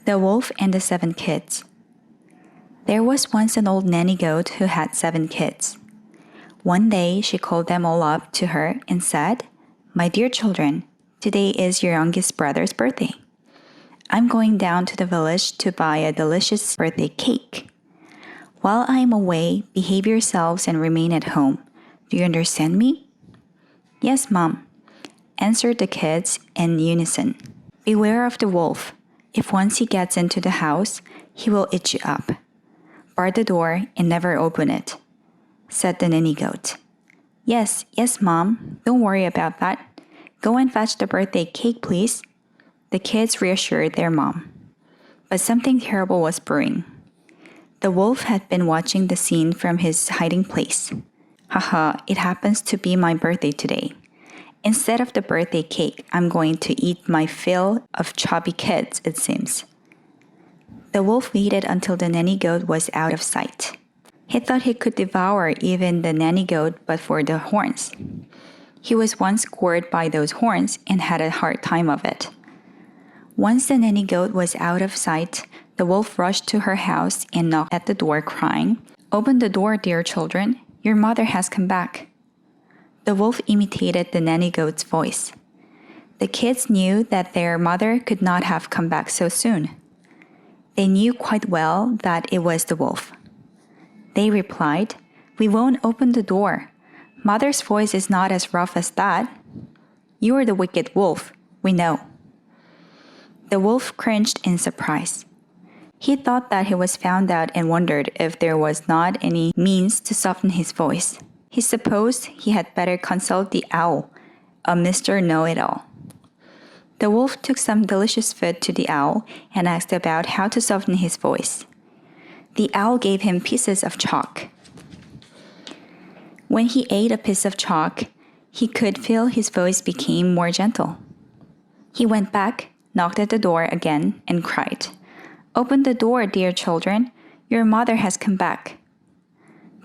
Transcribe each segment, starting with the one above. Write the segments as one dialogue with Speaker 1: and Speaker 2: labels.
Speaker 1: The Wolf and the 7 Kids. There was once an old nanny goat who had 7 kids. One day she called them all up to her and said, "My dear children, today is your youngest brother's birthday. I'm going down to the village to buy a delicious birthday cake. While I am away, behave yourselves and remain at home. Do you understand me?" "Yes, Mom," answered the kids in unison. "Beware of the wolf. If once he gets into the house, he will eat you up. Bar the door and never open it," said the nanny goat. Yes, Mom. Don't worry about that. Go and fetch the birthday cake, please." The kids reassured their mom. But something terrible was brewing. The wolf had been watching the scene from his hiding place. "Haha, it happens to be my birthday today. Instead of the birthday cake, I'm going to eat my fill of chubby kids, it seems." The wolf waited until the nanny goat was out of sight. He thought he could devour even the nanny goat but for the horns. He was once gored by those horns and had a hard time of it. Once the nanny goat was out of sight, the wolf rushed to her house and knocked at the door crying, "Open the door, dear children. Your mother has come back." The wolf imitated the nanny goat's voice. The kids knew that their mother could not have come back so soon. They knew quite well that it was the wolf. They replied, "We won't open the door. Mother's voice is not as rough as that." "You are the wicked wolf, we know." The wolf cringed in surprise. He thought that he was found out and wondered if there was not any means to soften his voice. He supposed he had better consult the owl, a Mr. Know-it-all. The wolf took some delicious food to the owl and asked about how to soften his voice. The owl gave him pieces of chalk. When he ate a piece of chalk, he could feel his voice became more gentle. He went back, knocked at the door again, and cried, "Open the door, dear children. Your mother has come back."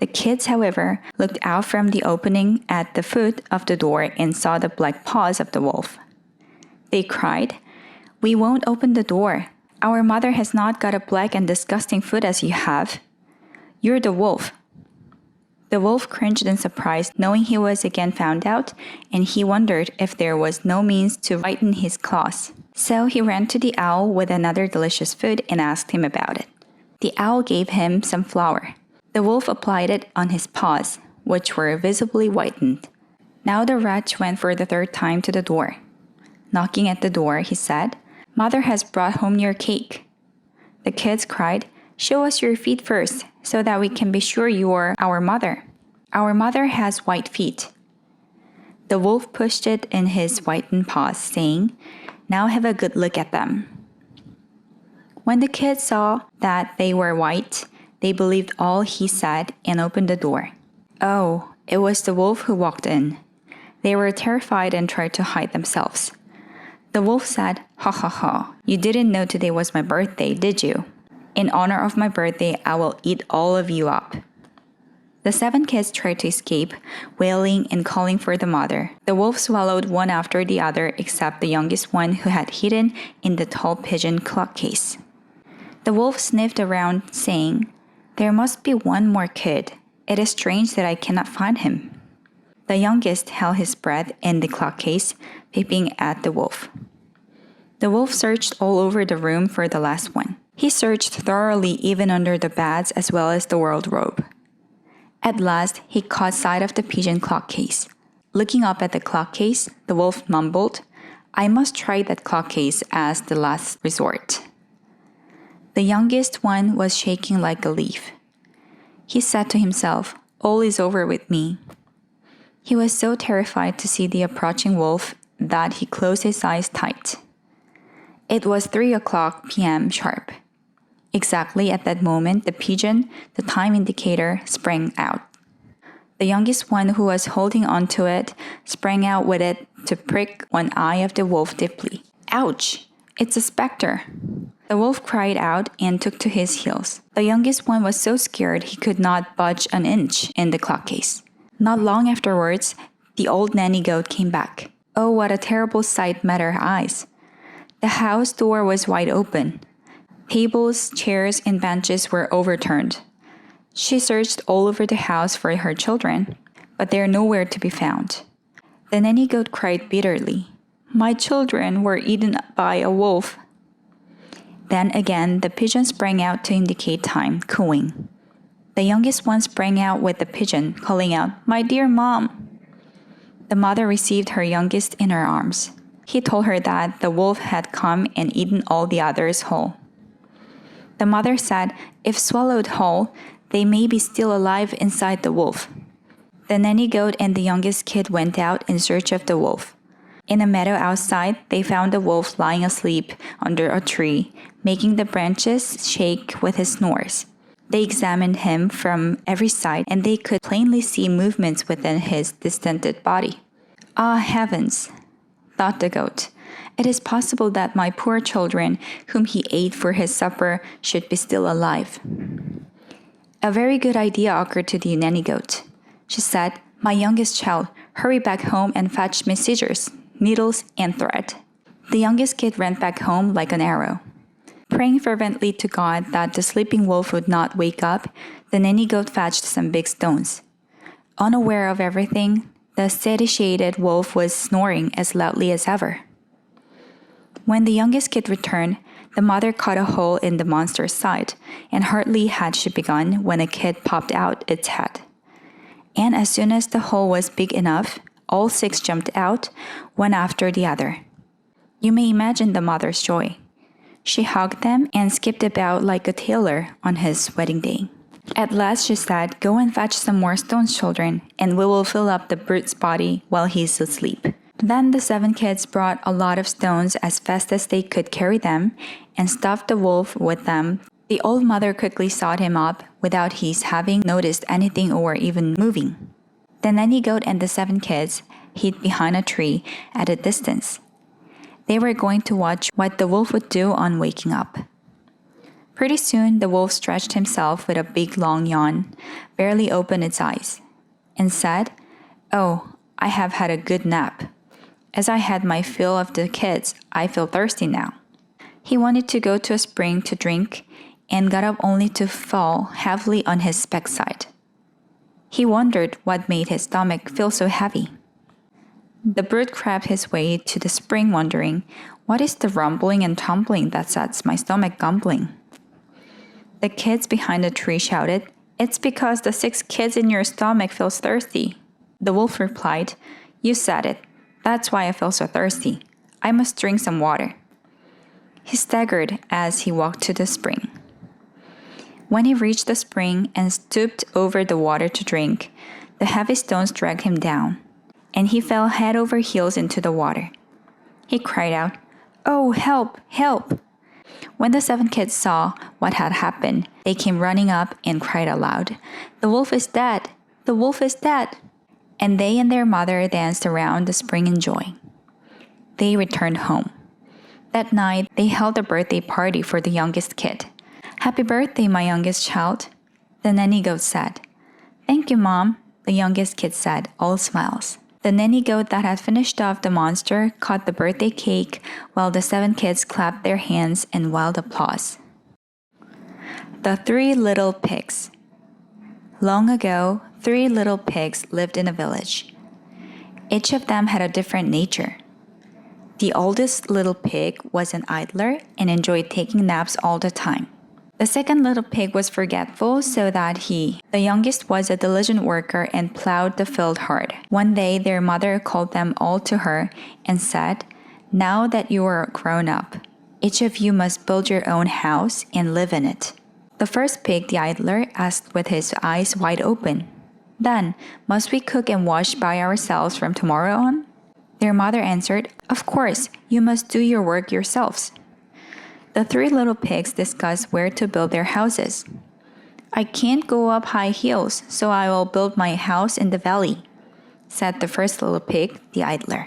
Speaker 1: The kids, however, looked out from the opening at the foot of the door and saw the black paws of the wolf. They cried, "We won't open the door. Our mother has not got a black and disgusting foot as you have. You're the wolf." The wolf cringed in surprise, knowing he was again found out, and he wondered if there was no means to whiten his claws. So he ran to the owl with another delicious food and asked him about it. The owl gave him some flour. The wolf applied it on his paws, which were visibly whitened. Now the rat went for the 3rd time to the door. Knocking at the door, he said, "Mother has brought home your cake." The kids cried, "Show us your feet first, so that we can be sure you are our mother. Our mother has white feet." The wolf pushed it in his whitened paws, saying, "Now have a good look at them." When the kids saw that they were white, they believed all he said and opened the door. Oh, it was the wolf who walked in. They were terrified and tried to hide themselves. The wolf said, "Ha ha ha, you didn't know today was my birthday, did you? In honor of my birthday, I will eat all of you up." The 7 kids tried to escape, wailing and calling for the mother. The wolf swallowed one after the other except the youngest one who had hidden in the tall pigeon clock case. The wolf sniffed around, saying, "There must be one more kid. It is strange that I cannot find him." The youngest held his breath in the clock case, peeping at the wolf. The wolf searched all over the room for the last one. He searched thoroughly even under the beds as well as the wardrobe. At last, he caught sight of the pigeon clock case. Looking up at the clock case, the wolf mumbled, "I must try that clock case as the last resort." The youngest one was shaking like a leaf. He said to himself, "All is over with me." He was so terrified to see the approaching wolf that he closed his eyes tight. It was 3:00 p.m. sharp. Exactly at that moment, the pigeon, the time indicator, sprang out. The youngest one, who was holding onto it, sprang out with it to prick one eye of the wolf deeply. "Ouch! It's a specter!" The wolf cried out and took to his heels. The youngest one was so scared he could not budge an inch in the clock case. Not long afterwards, the old nanny goat came back. Oh, what a terrible sight met her eyes! The house door was wide open. Tables, chairs, and benches were overturned. She searched all over the house for her children, but they are nowhere to be found. The nanny goat cried bitterly, "My children were eaten by a wolf." Then again the pigeon sprang out to indicate time, cooing. The youngest one sprang out with the pigeon, calling out, "My dear mom." The mother received her youngest in her arms. He told her that the wolf had come and eaten all the others whole. The mother said, "If swallowed whole, they may be still alive inside the wolf." The nanny goat and the youngest kid went out in search of the wolf. In a meadow outside, they found the wolf lying asleep under a tree, making the branches shake with his snores. They examined him from every side, and they could plainly see movements within his distended body. "Ah, heavens," thought the goat. "It is possible that my poor children, whom he ate for his supper, should be still alive." A very good idea occurred to the nanny goat. She said, "My youngest child, hurry back home and fetch me scissors, needles, and thread." The youngest kid ran back home like an arrow. Praying fervently to God that the sleeping wolf would not wake up, the nanny goat fetched some big stones. Unaware of everything, the satiated wolf was snoring as loudly as ever. When the youngest kid returned, the mother cut a hole in the monster's side, and hardly had she begun when a kid popped out its head. And as soon as the hole was big enough, all 6 jumped out, one after the other. You may imagine the mother's joy. She hugged them and skipped about like a tailor on his wedding day. At last she said, "Go and fetch some more stones, children, and we will fill up the brute's body while he is asleep." Then the 7 kids brought a lot of stones as fast as they could carry them and stuffed the wolf with them. The old mother quickly sawed him up without his having noticed anything or even moving. The nanny goat and the 7 kids hid behind a tree at a distance. They were going to watch what the wolf would do on waking up. Pretty soon, the wolf stretched himself with a big long yawn, barely opened its eyes, and said, "Oh, I have had a good nap. As I had my fill of the kids, I feel thirsty now." He wanted to go to a spring to drink and got up only to fall heavily on his backside. He wondered what made his stomach feel so heavy. The brute crept his way to the spring, wondering, "What is the rumbling and tumbling that sets my stomach grumbling?" The kids behind the tree shouted, "It's because the 6 kids in your stomach feels thirsty." The wolf replied, "You said it. That's why I feel so thirsty. I must drink some water." He staggered as he walked to the spring. When he reached the spring and stooped over the water to drink, the heavy stones dragged him down, and he fell head over heels into the water. He cried out, "Oh, help, help!" When the 7 kids saw what had happened, they came running up and cried aloud, "The wolf is dead! The wolf is dead!" And they and their mother danced around the spring in joy. They returned home. That night, they held a birthday party for the youngest kid. "Happy birthday, my youngest child," the nanny goat said. "Thank you, Mom," the youngest kid said, all smiles. The nanny goat that had finished off the monster cut the birthday cake while the 7 kids clapped their hands in wild applause. The 3 Little Pigs. Long ago, 3 little pigs lived in a village. Each of them had a different nature. The oldest little pig was an idler and enjoyed taking naps all the time. The second little pig was forgetful, so that the youngest, was a diligent worker and plowed the field hard. One day, their mother called them all to her and said, "Now that you are grown up, each of you must build your own house and live in it." The first pig, the idler, asked with his eyes wide open, "Then, must we cook and wash by ourselves from tomorrow on?" Their mother answered, "Of course, you must do your work yourselves." The 3 little pigs discussed where to build their houses. "I can't go up high hills, so I will build my house in the valley," said the first little pig, the idler.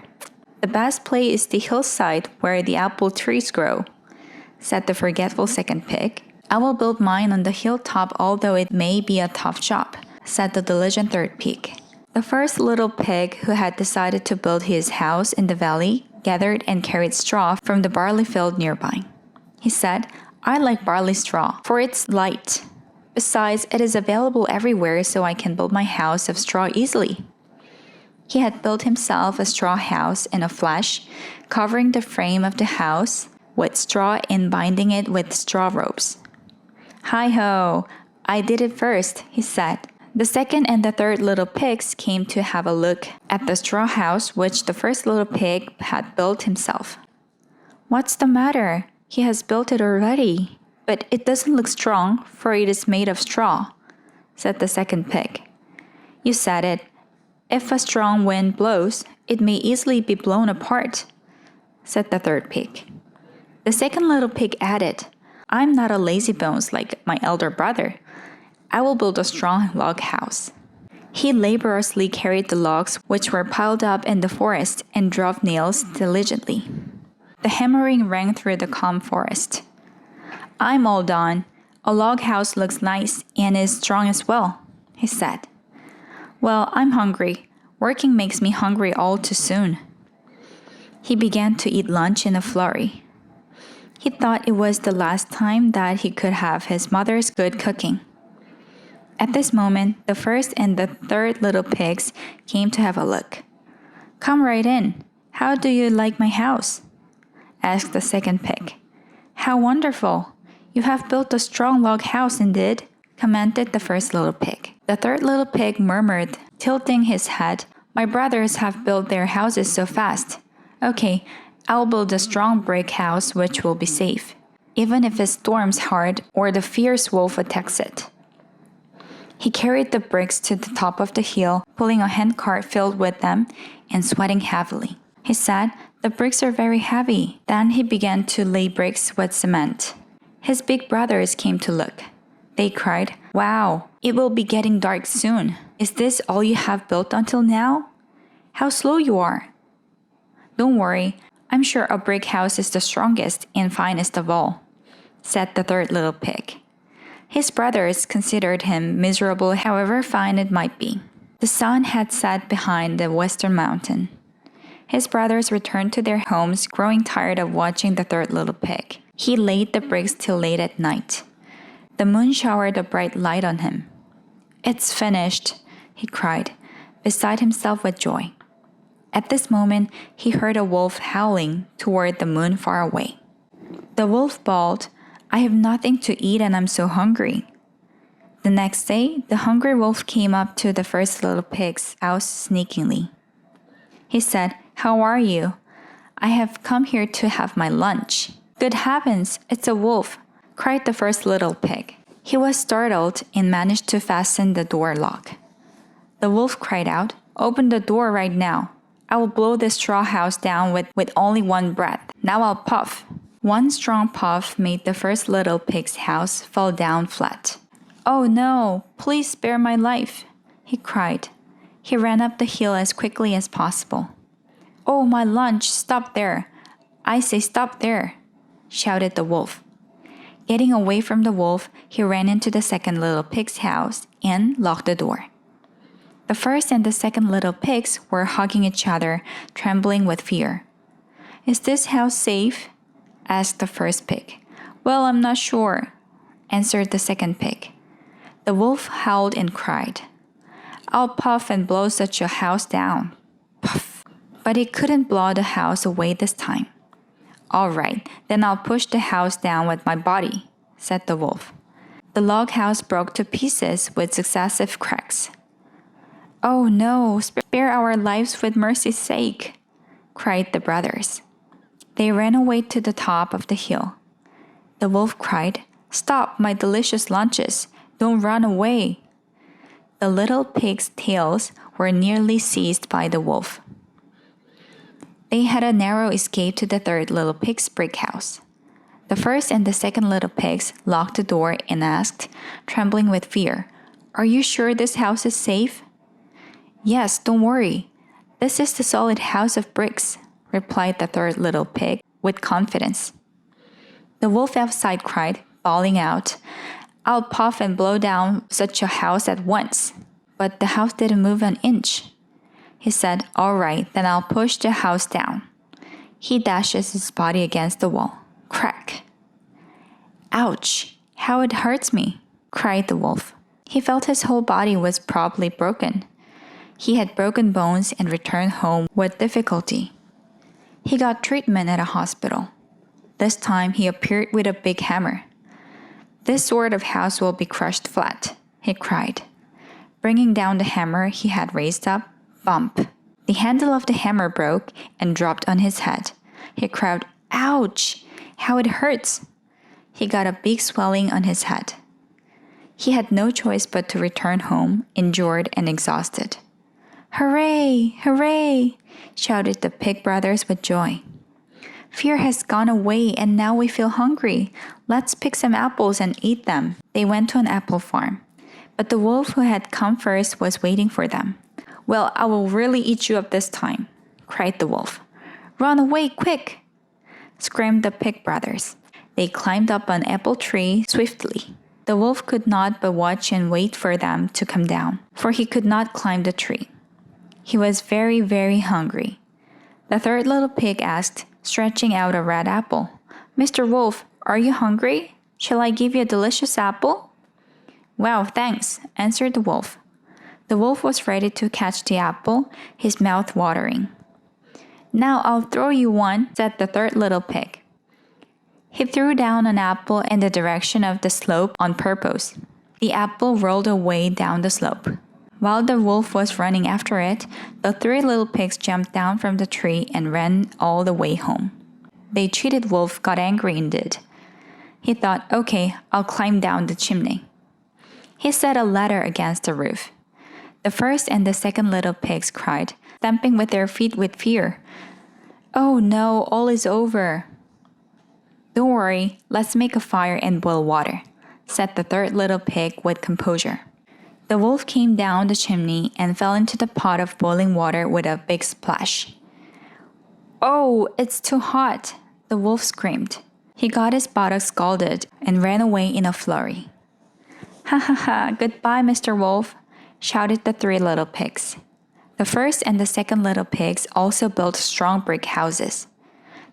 Speaker 1: "The best place is the hillside where the apple trees grow," said the forgetful second pig. "I will build mine on the hilltop, although it may be a tough job," said the diligent third pig. The first little pig, who had decided to build his house in the valley, gathered and carried straw from the barley field nearby. He said, I like barley straw, for it's light. Besides, it is available everywhere, so I can build my house of straw easily. He had built himself a straw house in a flash, covering the frame of the house with straw and binding it with straw ropes. Hi-ho! I did it first, he said. The second and the third little pigs came to have a look at the straw house which the first little pig had built himself. What's the matter? He has built it already. But it doesn't look strong, for it is made of straw, said the second pig. You said it. If a strong wind blows, it may easily be blown apart, said the third pig. The second little pig added, I'm not a lazybones like my elder brother. I will build a strong log house. He laboriously carried the logs which were piled up in the forest and drove nails diligently. The hammering rang through the calm forest. I'm all done. A log house looks nice and is strong as well, he said. Well, I'm hungry. Working makes me hungry all too soon. He began to eat lunch in a flurry. He thought it was the last time that he could have his mother's good cooking. At this moment, the first and the third little pigs came to have a look. Come right in. How do you like my house? Asked the second pig. How wonderful! You have built a strong log house indeed, commented the first little pig. The third little pig murmured, tilting his head, My brothers have built their houses so fast. Okay, I'll build a strong brick house which will be safe, even if it storms hard or the fierce wolf attacks it. He carried the bricks to the top of the hill, pulling a handcart filled with them and sweating heavily. He said, The bricks are very heavy. Then he began to lay bricks with cement. His big brothers came to look. They cried, Wow, it will be getting dark soon. Is this all you have built until now? How slow you are. Don't worry, I'm sure a brick house is the strongest and finest of all, said the third little pig. His brothers considered him miserable, however fine it might be. The sun had set behind the western mountain. His brothers returned to their homes, growing tired of watching the third little pig. He laid the bricks till late at night. The moon showered a bright light on him. It's finished, he cried, beside himself with joy. At this moment, he heard a wolf howling toward the moon far away. The wolf bawled, I have nothing to eat and I'm so hungry. The next day, the hungry wolf came up to the first little pig's house sneakingly. He said, How are you? I have come here to have my lunch. Good heavens, it's a wolf, cried the first little pig. He was startled and managed to fasten the door lock. The wolf cried out, Open the door right now. I will blow this straw house down with only one breath. Now I'll puff. One strong puff made the first little pig's house fall down flat. Oh no, please spare my life, he cried. He ran up the hill as quickly as possible. Oh, my lunch, stop there. I say stop there, shouted the wolf. Getting away from the wolf, he ran into the second little pig's house and locked the door. The first and the second little pigs were hugging each other, trembling with fear. Is this house safe? Asked the first pig. Well, I'm not sure, answered the second pig. The wolf howled and cried. I'll puff and blow such a house down. Puff. But he couldn't blow the house away this time. All right, then I'll push the house down with my body, said the wolf. The log house broke to pieces with successive cracks. Oh no, spare our lives for mercy's sake, cried the brothers. They ran away to the top of the hill. The wolf cried, Stop, my delicious lunches. Don't run away. The little pigs' tails were nearly seized by the wolf. They had a narrow escape to the third little pig's brick house. The first and the second little pigs locked the door and asked, trembling with fear, Are you sure this house is safe? Yes, don't worry. This is the solid house of bricks, replied the third little pig with confidence. The wolf outside cried, bawling out, I'll puff and blow down such a house at once. But the house didn't move an inch. He said, All right, then I'll push the house down. He dashes his body against the wall. Crack. Ouch! How it hurts me, cried the wolf. He felt his whole body was probably broken. He had broken bones and returned home with difficulty. He got treatment at a hospital. This time he appeared with a big hammer. This sort of house will be crushed flat, he cried. Bringing down the hammer he had raised up, bump. The handle of the hammer broke and dropped on his head. He cried, Ouch! How it hurts! He got a big swelling on his head. He had no choice but to return home, injured and exhausted. Hooray! Hooray! Shouted the pig brothers with joy. Fear has gone away and now we feel hungry. Let's pick some apples and eat them. They went to an apple farm. But the wolf who had come first was waiting for them. Well, I will really eat you up this time, cried the wolf. Run away, quick! Screamed the pig brothers. They climbed up an apple tree swiftly. The wolf could not but watch and wait for them to come down, for he could not climb the tree. He was very, very hungry. The third little pig asked, stretching out a red apple, Mr. Wolf, are you hungry? Shall I give you a delicious apple? Wow, thanks, answered the wolf. The wolf was ready to catch the apple, his mouth watering. Now I'll throw you one, said the third little pig. He threw down an apple in the direction of the slope on purpose. The apple rolled away down the slope. While the wolf was running after it, the three little pigs jumped down from the tree and ran all the way home. They cheated wolf got angry and did. He thought, okay, I'll climb down the chimney. He set a ladder against the roof. The first and the second little pigs cried, stamping with their feet with fear. Oh no, all is over. Don't worry, let's make a fire and boil water, said the third little pig with composure. The wolf came down the chimney and fell into the pot of boiling water with a big splash. Oh, it's too hot, the wolf screamed. He got his buttocks scalded and ran away in a flurry. Ha ha ha, goodbye, Mr. Wolf, shouted the three little pigs. The first and the second little pigs also built strong brick houses.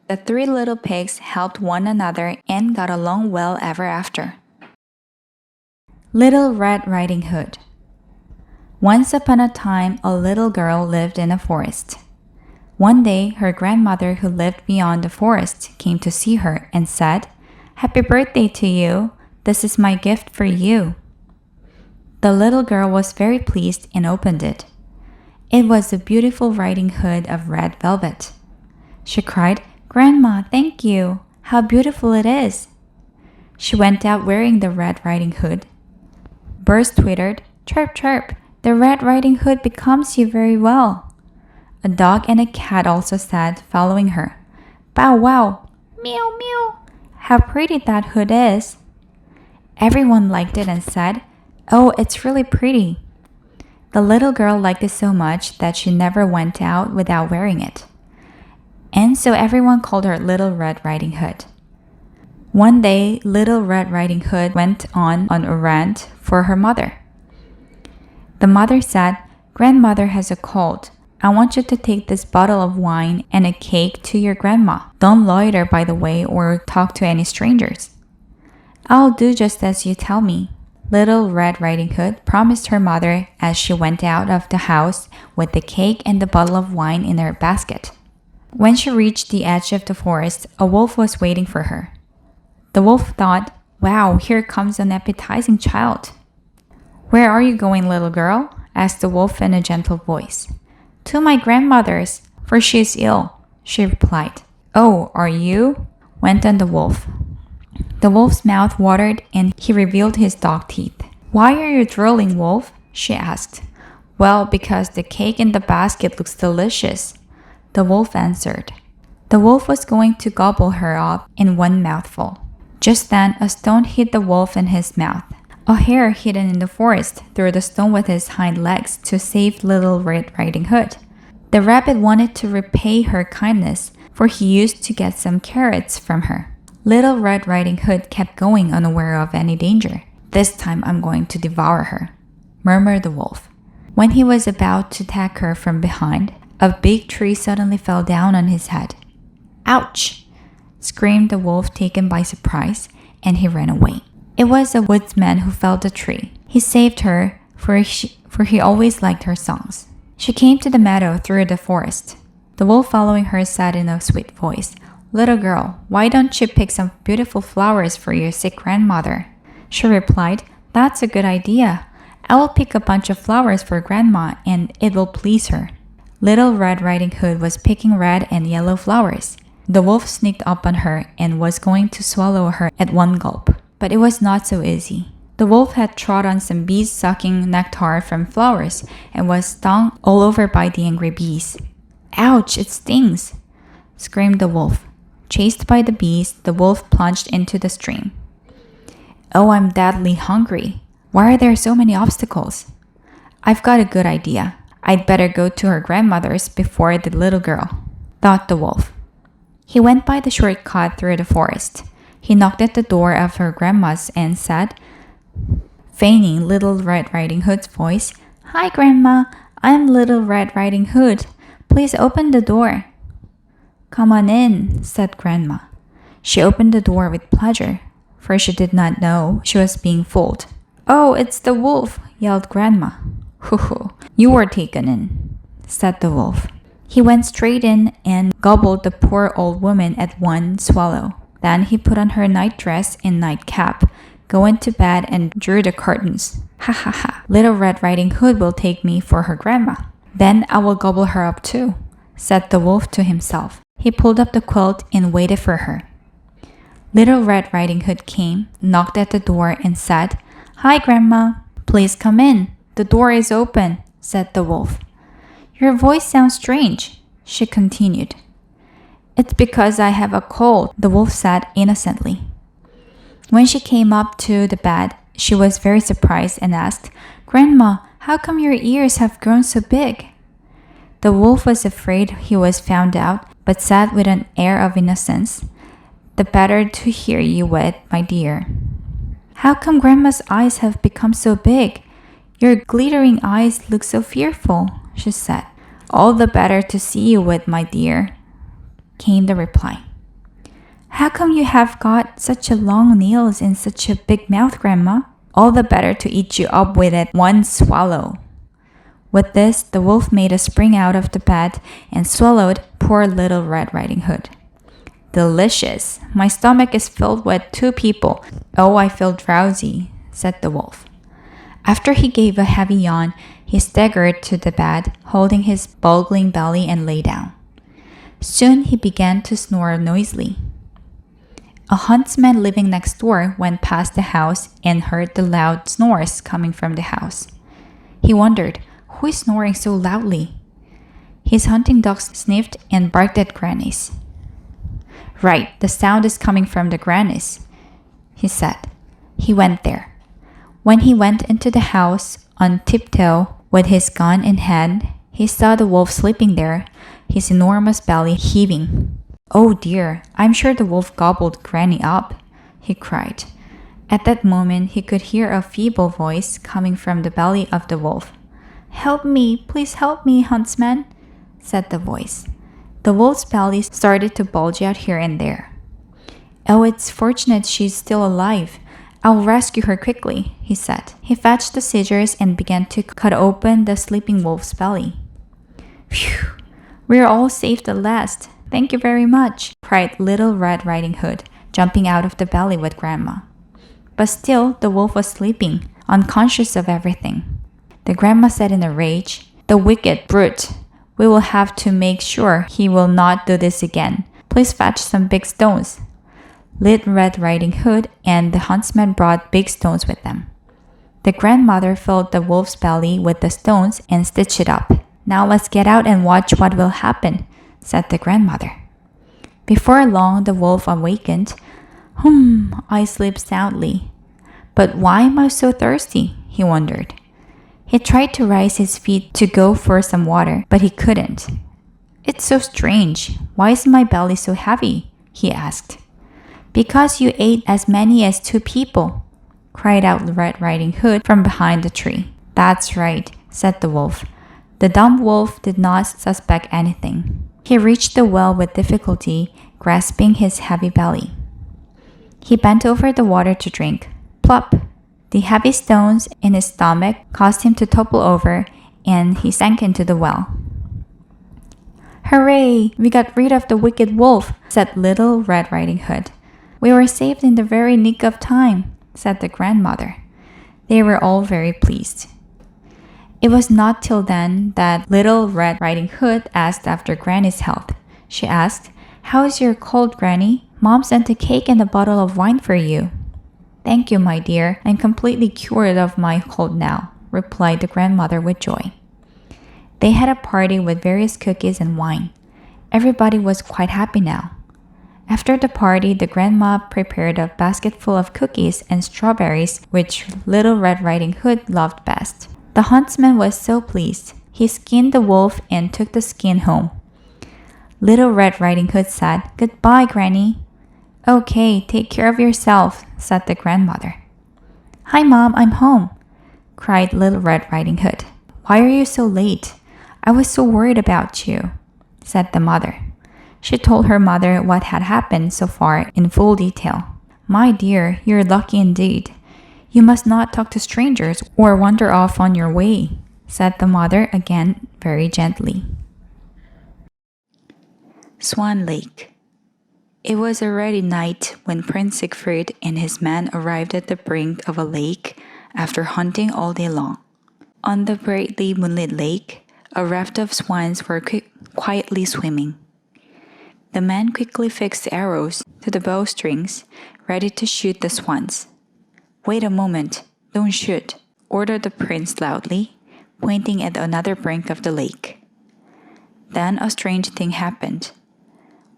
Speaker 1: The three little pigs helped one another and got along well ever after. Little Red Riding Hood. Once upon a time, a little girl lived in a forest. One day, her grandmother who lived beyond the forest came to see her and said, Happy birthday to you. This is my gift for you. The little girl was very pleased and opened it. It was a beautiful riding hood of red velvet. She cried, Grandma, thank you. How beautiful it is. She went out wearing the red riding hood. Birds twittered, Chirp, chirp. The red riding hood becomes you very well. A dog and a cat also said, following her, Bow wow. Meow, meow. How pretty that hood is. Everyone liked it and said, Oh, it's really pretty. The little girl liked it so much that she never went out without wearing it. And so everyone called her Little Red Riding Hood. One day, Little Red Riding Hood went on an errand for her mother. The mother said, Grandmother has a cold. I want you to take this bottle of wine and a cake to your grandma. Don't loiter by the way or talk to any strangers. I'll do just as you tell me. Little Red Riding Hood promised her mother as she went out of the house with the cake and the bottle of wine in her basket. When she reached the edge of the forest, a wolf was waiting for her. The wolf thought, Wow, here comes an appetizing child. Where are you going, little girl? Asked the wolf in a gentle voice. To my grandmother's, for she is ill, she replied. Oh, are you? Went on the wolf. The wolf's mouth watered and he revealed his dog teeth. Why are you drooling, wolf? She asked. Well, because the cake in the basket looks delicious, the wolf answered. The wolf was going to gobble her up in one mouthful. Just then, a stone hit the wolf in his mouth. A hare hidden in the forest threw the stone with his hind legs to save Little Red Riding Hood. The rabbit wanted to repay her kindness, for he used to get some carrots from her. Little Red Riding Hood kept going unaware of any danger. This time I'm going to devour her, murmured the wolf. When he was about to attack her from behind, a big tree suddenly fell down on his head. Ouch! Screamed the wolf, taken by surprise, and he ran away. It was a woodsman who felled the tree. He saved her, for he always liked her songs. She came to the meadow through the forest. The wolf following her said in a sweet voice, "Little girl, why don't you pick some beautiful flowers for your sick grandmother?" She replied, "That's a good idea. I will pick a bunch of flowers for Grandma and it will please her." Little Red Riding Hood was picking red and yellow flowers. The wolf sneaked up on her and was going to swallow her at one gulp. But it was not so easy. The wolf had trod on some bees sucking nectar from flowers and was stung all over by the angry bees. "Ouch, it stings!" screamed the wolf. Chased by the bees, the wolf plunged into the stream. "Oh, I'm deadly hungry. Why are there so many obstacles? I've got a good idea. I'd better go to her grandmother's before the little girl," thought the wolf. He went by the shortcut through the forest. He knocked at the door of her grandma's and said, feigning Little Red Riding Hood's voice, "Hi, Grandma. I'm Little Red Riding Hood. Please open the door." "Come on in," said Grandma. She opened the door with pleasure, for she did not know she was being fooled. "Oh, it's the wolf," yelled Grandma. "Hoo-hoo, you were taken in," said the wolf. He went straight in and gobbled the poor old woman at one swallow. Then he put on her nightdress and nightcap, go into bed and drew the curtains. "Ha ha ha, Little Red Riding Hood will take me for her grandma. Then I will gobble her up too," said the wolf to himself. He pulled up the quilt and waited for her. Little Red Riding Hood came, knocked at the door and said, "Hi, Grandma. Please come in. The door is open," said the wolf. "Your voice sounds strange," she continued. "It's because I have a cold," the wolf said innocently. When she came up to the bed, she was very surprised and asked, "Grandma, how come your ears have grown so big?" The wolf was afraid he was found out, but said with an air of innocence, "The better to hear you with, my dear." "How come Grandma's eyes have become so big? Your glittering eyes look so fearful," she said. "All the better to see you with, my dear," came the reply. "How come you have got such a long nails and such a big mouth, Grandma?" "All the better to eat you up with at one swallow." With this, the wolf made a spring out of the bed and swallowed poor Little Red Riding Hood. "Delicious! My stomach is filled with 2 people. Oh, I feel drowsy," said the wolf. After he gave a heavy yawn, he staggered to the bed, holding his bulging belly and lay down. Soon he began to snore noisily. A huntsman living next door went past the house and heard the loud snores coming from the house. He wondered, who is snoring so loudly? His hunting dogs sniffed and barked at Granny's. "Right, the sound is coming from the Granny's," he said. He went there. When he went into the house on tiptoe with his gun in hand, he saw the wolf sleeping there, his enormous belly heaving. "Oh dear, I'm sure the wolf gobbled Granny up," he cried. At that moment, he could hear a feeble voice coming from the belly of the wolf. "Help me, please help me, huntsman," said the voice. The wolf's belly started to bulge out here and there. "Oh, it's fortunate she's still alive. I'll rescue her quickly," he said. He fetched the scissors and began to cut open the sleeping wolf's belly. "Phew! We're all saved at last. Thank you very much," cried Little Red Riding Hood, jumping out of the belly with Grandma. But still, the wolf was sleeping, unconscious of everything. The grandma said in a rage, "The wicked brute! We will have to make sure he will not do this again. Please fetch some big stones." Little Red Riding Hood and the huntsman brought big stones with them. The grandmother filled the wolf's belly with the stones and stitched it up. "Now let's get out and watch what will happen," said the grandmother. Before long, the wolf awakened. I sleep soundly. But why am I so thirsty?" he wondered. He tried to rise his feet to go for some water, but he couldn't. "It's so strange. Why is my belly so heavy?" he asked. "Because you ate as many as 2 people," cried out Red Riding Hood from behind the tree. "That's right," said the wolf. The dumb wolf did not suspect anything. He reached the well with difficulty, grasping his heavy belly. He bent over the water to drink. Plop! The heavy stones in his stomach caused him to topple over, and he sank into the well. Hooray! We got rid of the wicked wolf, said Little Red Riding Hood. We were saved in the very nick of time, said the grandmother. They were all very pleased. It was not till then that Little Red Riding Hood asked after Granny's health. She asked, "How is your cold, Granny? Mom sent a cake and a bottle of wine for you." "Thank you, my dear. I'm completely cured of my cold now," replied the grandmother with joy. They had a party with various cookies and wine. Everybody was quite happy now. After the party, the grandma prepared a basket full of cookies and strawberries, which Little Red Riding Hood loved best. The huntsman was so pleased. He skinned the wolf and took the skin home. Little Red Riding Hood said, "Goodbye, Granny." "Okay, take care of yourself," said the grandmother. "Hi, Mom, I'm home," cried Little Red Riding Hood. "Why are you so late? I was so worried about you," said the mother. She told her mother what had happened so far in full detail. "My dear, you're lucky indeed. You must not talk to strangers or wander off on your way," said the mother again very gently. Swan Lake. It was already night when Prince Siegfried and his men arrived at the brink of a lake after hunting all day long. On the brightly moonlit lake, a raft of swans were quietly swimming. The men quickly fixed arrows to the bowstrings, ready to shoot the swans. "Wait a moment, don't shoot," ordered the prince loudly, pointing at another brink of the lake. Then a strange thing happened.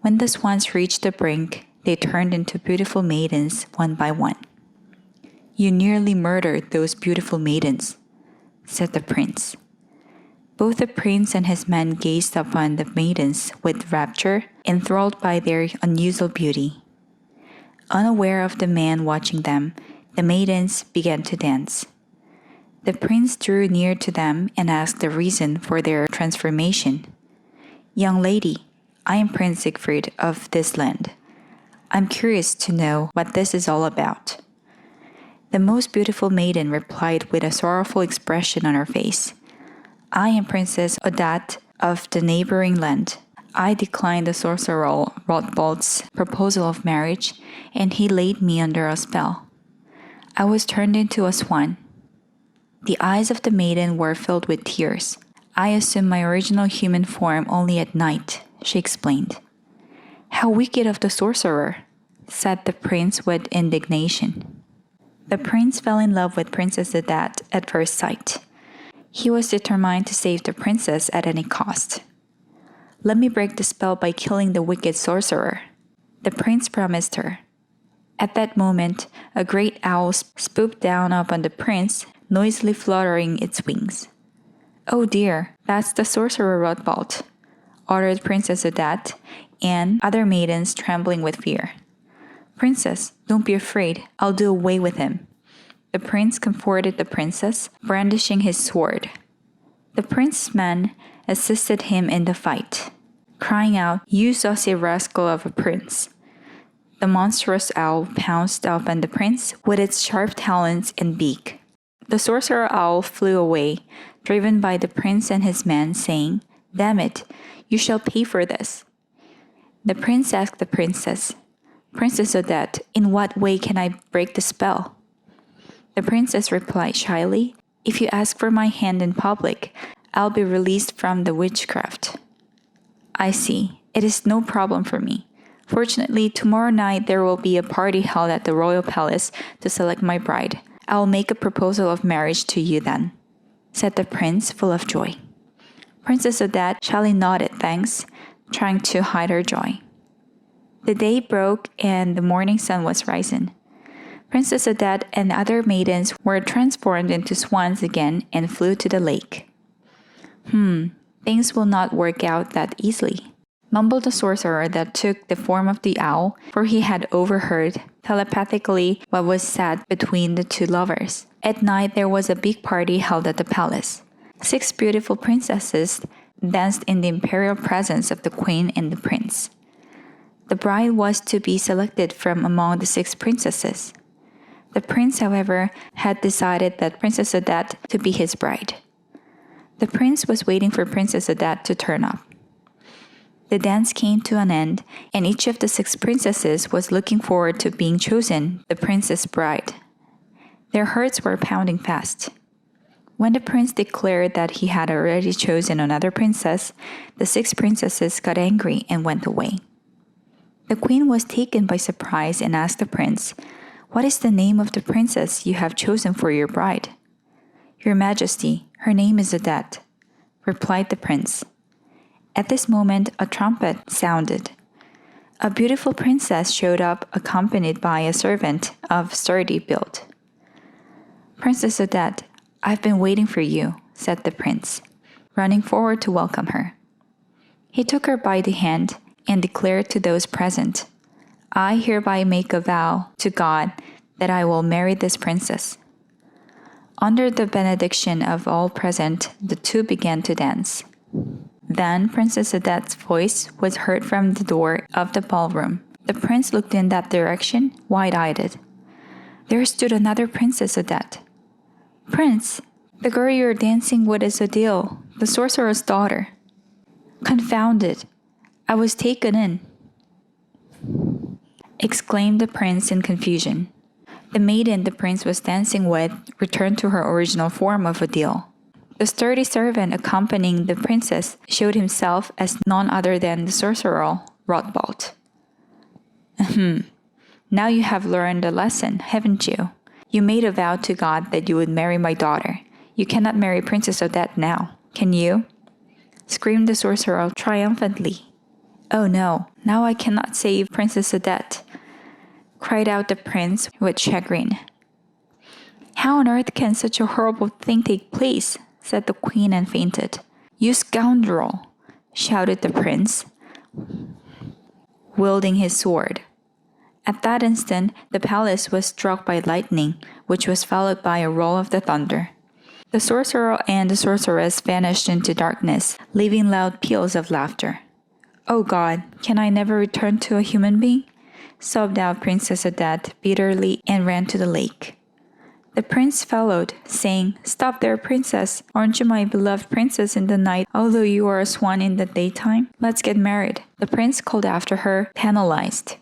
Speaker 1: When the swans reached the brink, they turned into beautiful maidens one by one. "You nearly murdered those beautiful maidens," said the prince. Both the prince and his men gazed upon the maidens with rapture, enthralled by their unusual beauty. Unaware of the man watching them, the maidens began to dance. The prince drew near to them and asked the reason for their transformation. "Young lady, I am Prince Siegfried of this land. I'm curious to know what this is all about." The most beautiful maiden replied with a sorrowful expression on her face. "I am Princess Odette of the neighboring land. I declined the sorcerer Rothbald's proposal of marriage, and he laid me under a spell. I was turned into a swan." The eyes of the maiden were filled with tears. "I assumed my original human form only at night," she explained. "How wicked of the sorcerer," said the prince with indignation. The prince fell in love with Princess Odette at first sight. He was determined to save the princess at any cost. "Let me break the spell by killing the wicked sorcerer," the prince promised her. At that moment, a great owl swooped down upon the prince, noisily fluttering its wings. "Oh dear, that's the sorcerer Rothbald," ordered Princess Odette, and other maidens trembling with fear. "Princess, don't be afraid. I'll do away with him." The prince comforted the princess, brandishing his sword. The prince's men assisted him in the fight, crying out, "You saucy rascal of a prince." The monstrous owl pounced upon the prince with its sharp talons and beak. The sorcerer owl flew away, driven by the prince and his men, saying, "Damn it, you shall pay for this." The prince asked the princess, "Princess Odette, in what way can I break the spell?" The princess replied shyly, "If you ask for my hand in public, I'll be released from the witchcraft." "I see. It is no problem for me. Fortunately, tomorrow night there will be a party held at the royal palace to select my bride. I will make a proposal of marriage to you then," said the prince, full of joy. Princess Odette shyly nodded thanks, trying to hide her joy. The day broke and the morning sun was rising. Princess Odette and other maidens were transformed into swans again and flew to the lake. Things will not work out that easily," mumbled the sorcerer that took the form of the owl, for he had overheard telepathically what was said between the two lovers. At night there was a big party held at the palace. 6 beautiful princesses danced in the imperial presence of the queen and the prince. The bride was to be selected from among the 6 princesses. The prince, however, had decided that Princess Odette to be his bride. The prince was waiting for Princess Odette to turn up. The dance came to an end, and each of the 6 princesses was looking forward to being chosen the prince's bride. Their hearts were pounding fast. When the prince declared that he had already chosen another princess, the 6 princesses got angry and went away. The queen was taken by surprise and asked the prince, "What is the name of the princess you have chosen for your bride?" "Your Majesty, her name is Odette," replied the prince. At this moment, a trumpet sounded. A beautiful princess showed up accompanied by a servant of sturdy build. "Princess Odette, I've been waiting for you," said the prince, running forward to welcome her. He took her by the hand and declared to those present, "I hereby make a vow to God that I will marry this princess." Under the benediction of all present, the two began to dance. Then Princess Odette's voice was heard from the door of the ballroom. The prince looked in that direction, wide-eyed. There stood another Princess Odette. "Prince, the girl you're dancing with is Odile, the sorcerer's daughter." "Confounded! I was taken in," exclaimed the prince in confusion. The maiden the prince was dancing with returned to her original form of Odile. The sturdy servant accompanying the princess showed himself as none other than the sorcerer Rodbald. Now you have learned a lesson, haven't you? You made a vow to God that you would marry my daughter. You cannot marry Princess Odette now, can you?" screamed the sorcerer triumphantly. "Oh no, now I cannot save Princess Odette," cried out the prince with chagrin. "How on earth can such a horrible thing take place?" said the queen and fainted. "You scoundrel!" shouted the prince, wielding his sword. At that instant, the palace was struck by lightning, which was followed by a roll of the thunder. The sorcerer and the sorceress vanished into darkness, leaving loud peals of laughter. "Oh God, can I never return to a human being?" sobbed out Princess Odette bitterly and ran to the lake. The prince followed, saying, "Stop there, princess. Aren't you my beloved princess in the night, although you are a swan in the daytime? Let's get married." The prince called after her, penalized.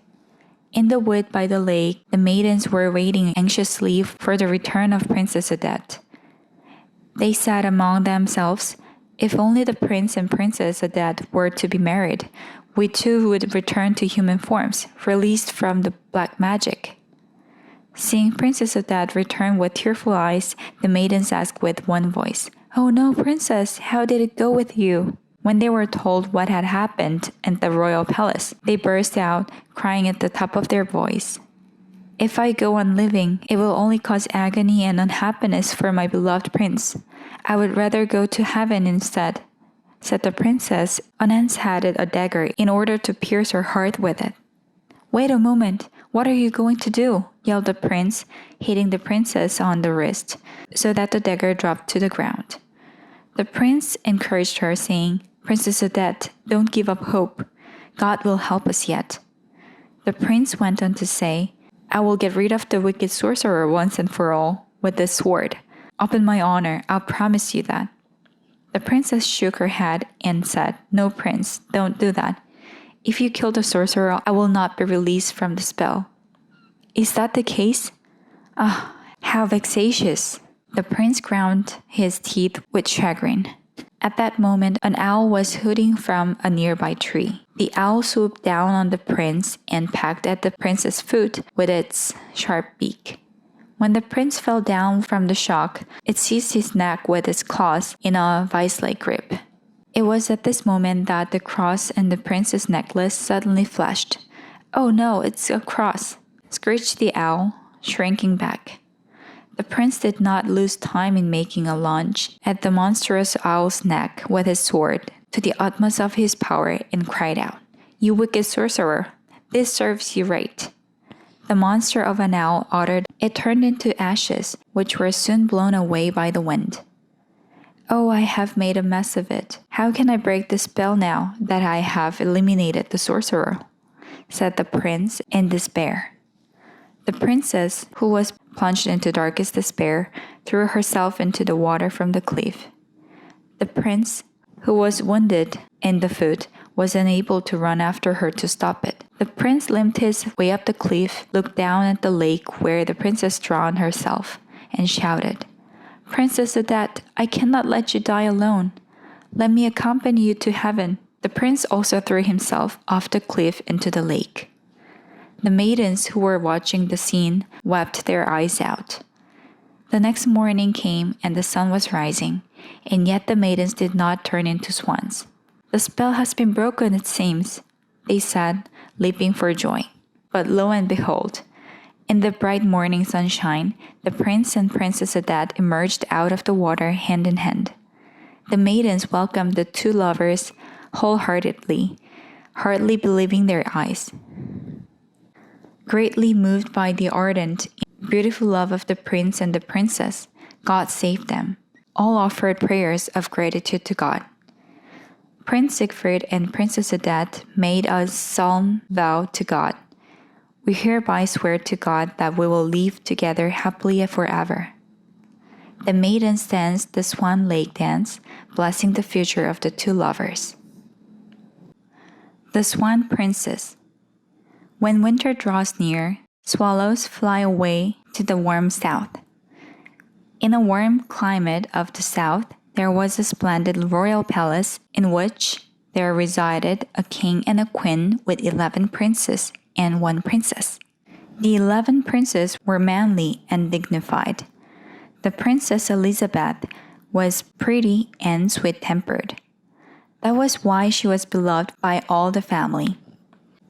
Speaker 1: In the wood by the lake, the maidens were waiting anxiously for the return of Princess Odette. They said among themselves, "If only the prince and Princess Odette were to be married, we too would return to human forms, released from the black magic." Seeing Princess Odette return with tearful eyes, the maidens asked with one voice, "Oh no, princess, how did it go with you?" When they were told what had happened at the royal palace, they burst out, crying at the top of their voice, "If I go on living, it will only cause agony and unhappiness for my beloved prince. I would rather go to heaven instead," said the princess, unsheathed a dagger in order to pierce her heart with it. "Wait a moment, what are you going to do?" yelled the prince, hitting the princess on the wrist, so that the dagger dropped to the ground. The prince encouraged her, saying, "Princess Odette, don't give up hope. God will help us yet." The prince went on to say, "I will get rid of the wicked sorcerer once and for all with this sword. Upon my honor, I'll promise you that." The princess shook her head and said, "No, prince, don't do that. If you kill the sorcerer, I will not be released from the spell." "Is that the case? Ah, how vexatious!" The prince ground his teeth with chagrin. At that moment, an owl was hooting from a nearby tree. The owl swooped down on the prince and pecked at the prince's foot with its sharp beak. When the prince fell down from the shock, it seized his neck with its claws in a vice-like grip. It was at this moment that the cross in the prince's necklace suddenly flashed. "Oh no, it's a cross!" screeched the owl, shrinking back. The prince did not lose time in making a lunge at the monstrous owl's neck with his sword to the utmost of his power and cried out, "You wicked sorcerer, this serves you right." The monster of an owl uttered, it turned into ashes, which were soon blown away by the wind. "Oh, I have made a mess of it. How can I break the spell now that I have eliminated the sorcerer?" said the prince in despair. The princess, who was plunged into darkest despair, threw herself into the water from the cliff. The prince, who was wounded in the foot, was unable to run after her to stop it. The prince limped his way up the cliff, looked down at the lake where the princess drowned herself, and shouted, "Princess Odette, I cannot let you die alone. Let me accompany you to heaven." The prince also threw himself off the cliff into the lake. The maidens who were watching the scene wept their eyes out. The next morning came and the sun was rising, and yet the maidens did not turn into swans. "The spell has been broken, it seems," they said, leaping for joy. But lo and behold, in the bright morning sunshine, the prince and Princess Odette emerged out of the water hand in hand. The maidens welcomed the two lovers wholeheartedly, hardly believing their eyes. Greatly moved by the ardent, beautiful love of the prince and the princess, God saved them. All offered prayers of gratitude to God. Prince Siegfried and Princess Odette made a solemn vow to God. "We hereby swear to God that we will live together happily forever." The maidens danced the Swan Lake dance, blessing the future of the two lovers. The Swan Princess. When winter draws near, swallows fly away to the warm south. In a warm climate of the south, there was a splendid royal palace in which there resided a king and a queen with 11 princes and 1 princess. The 11 princes were manly and dignified. The Princess Elizabeth was pretty and sweet-tempered. That was why she was beloved by all the family.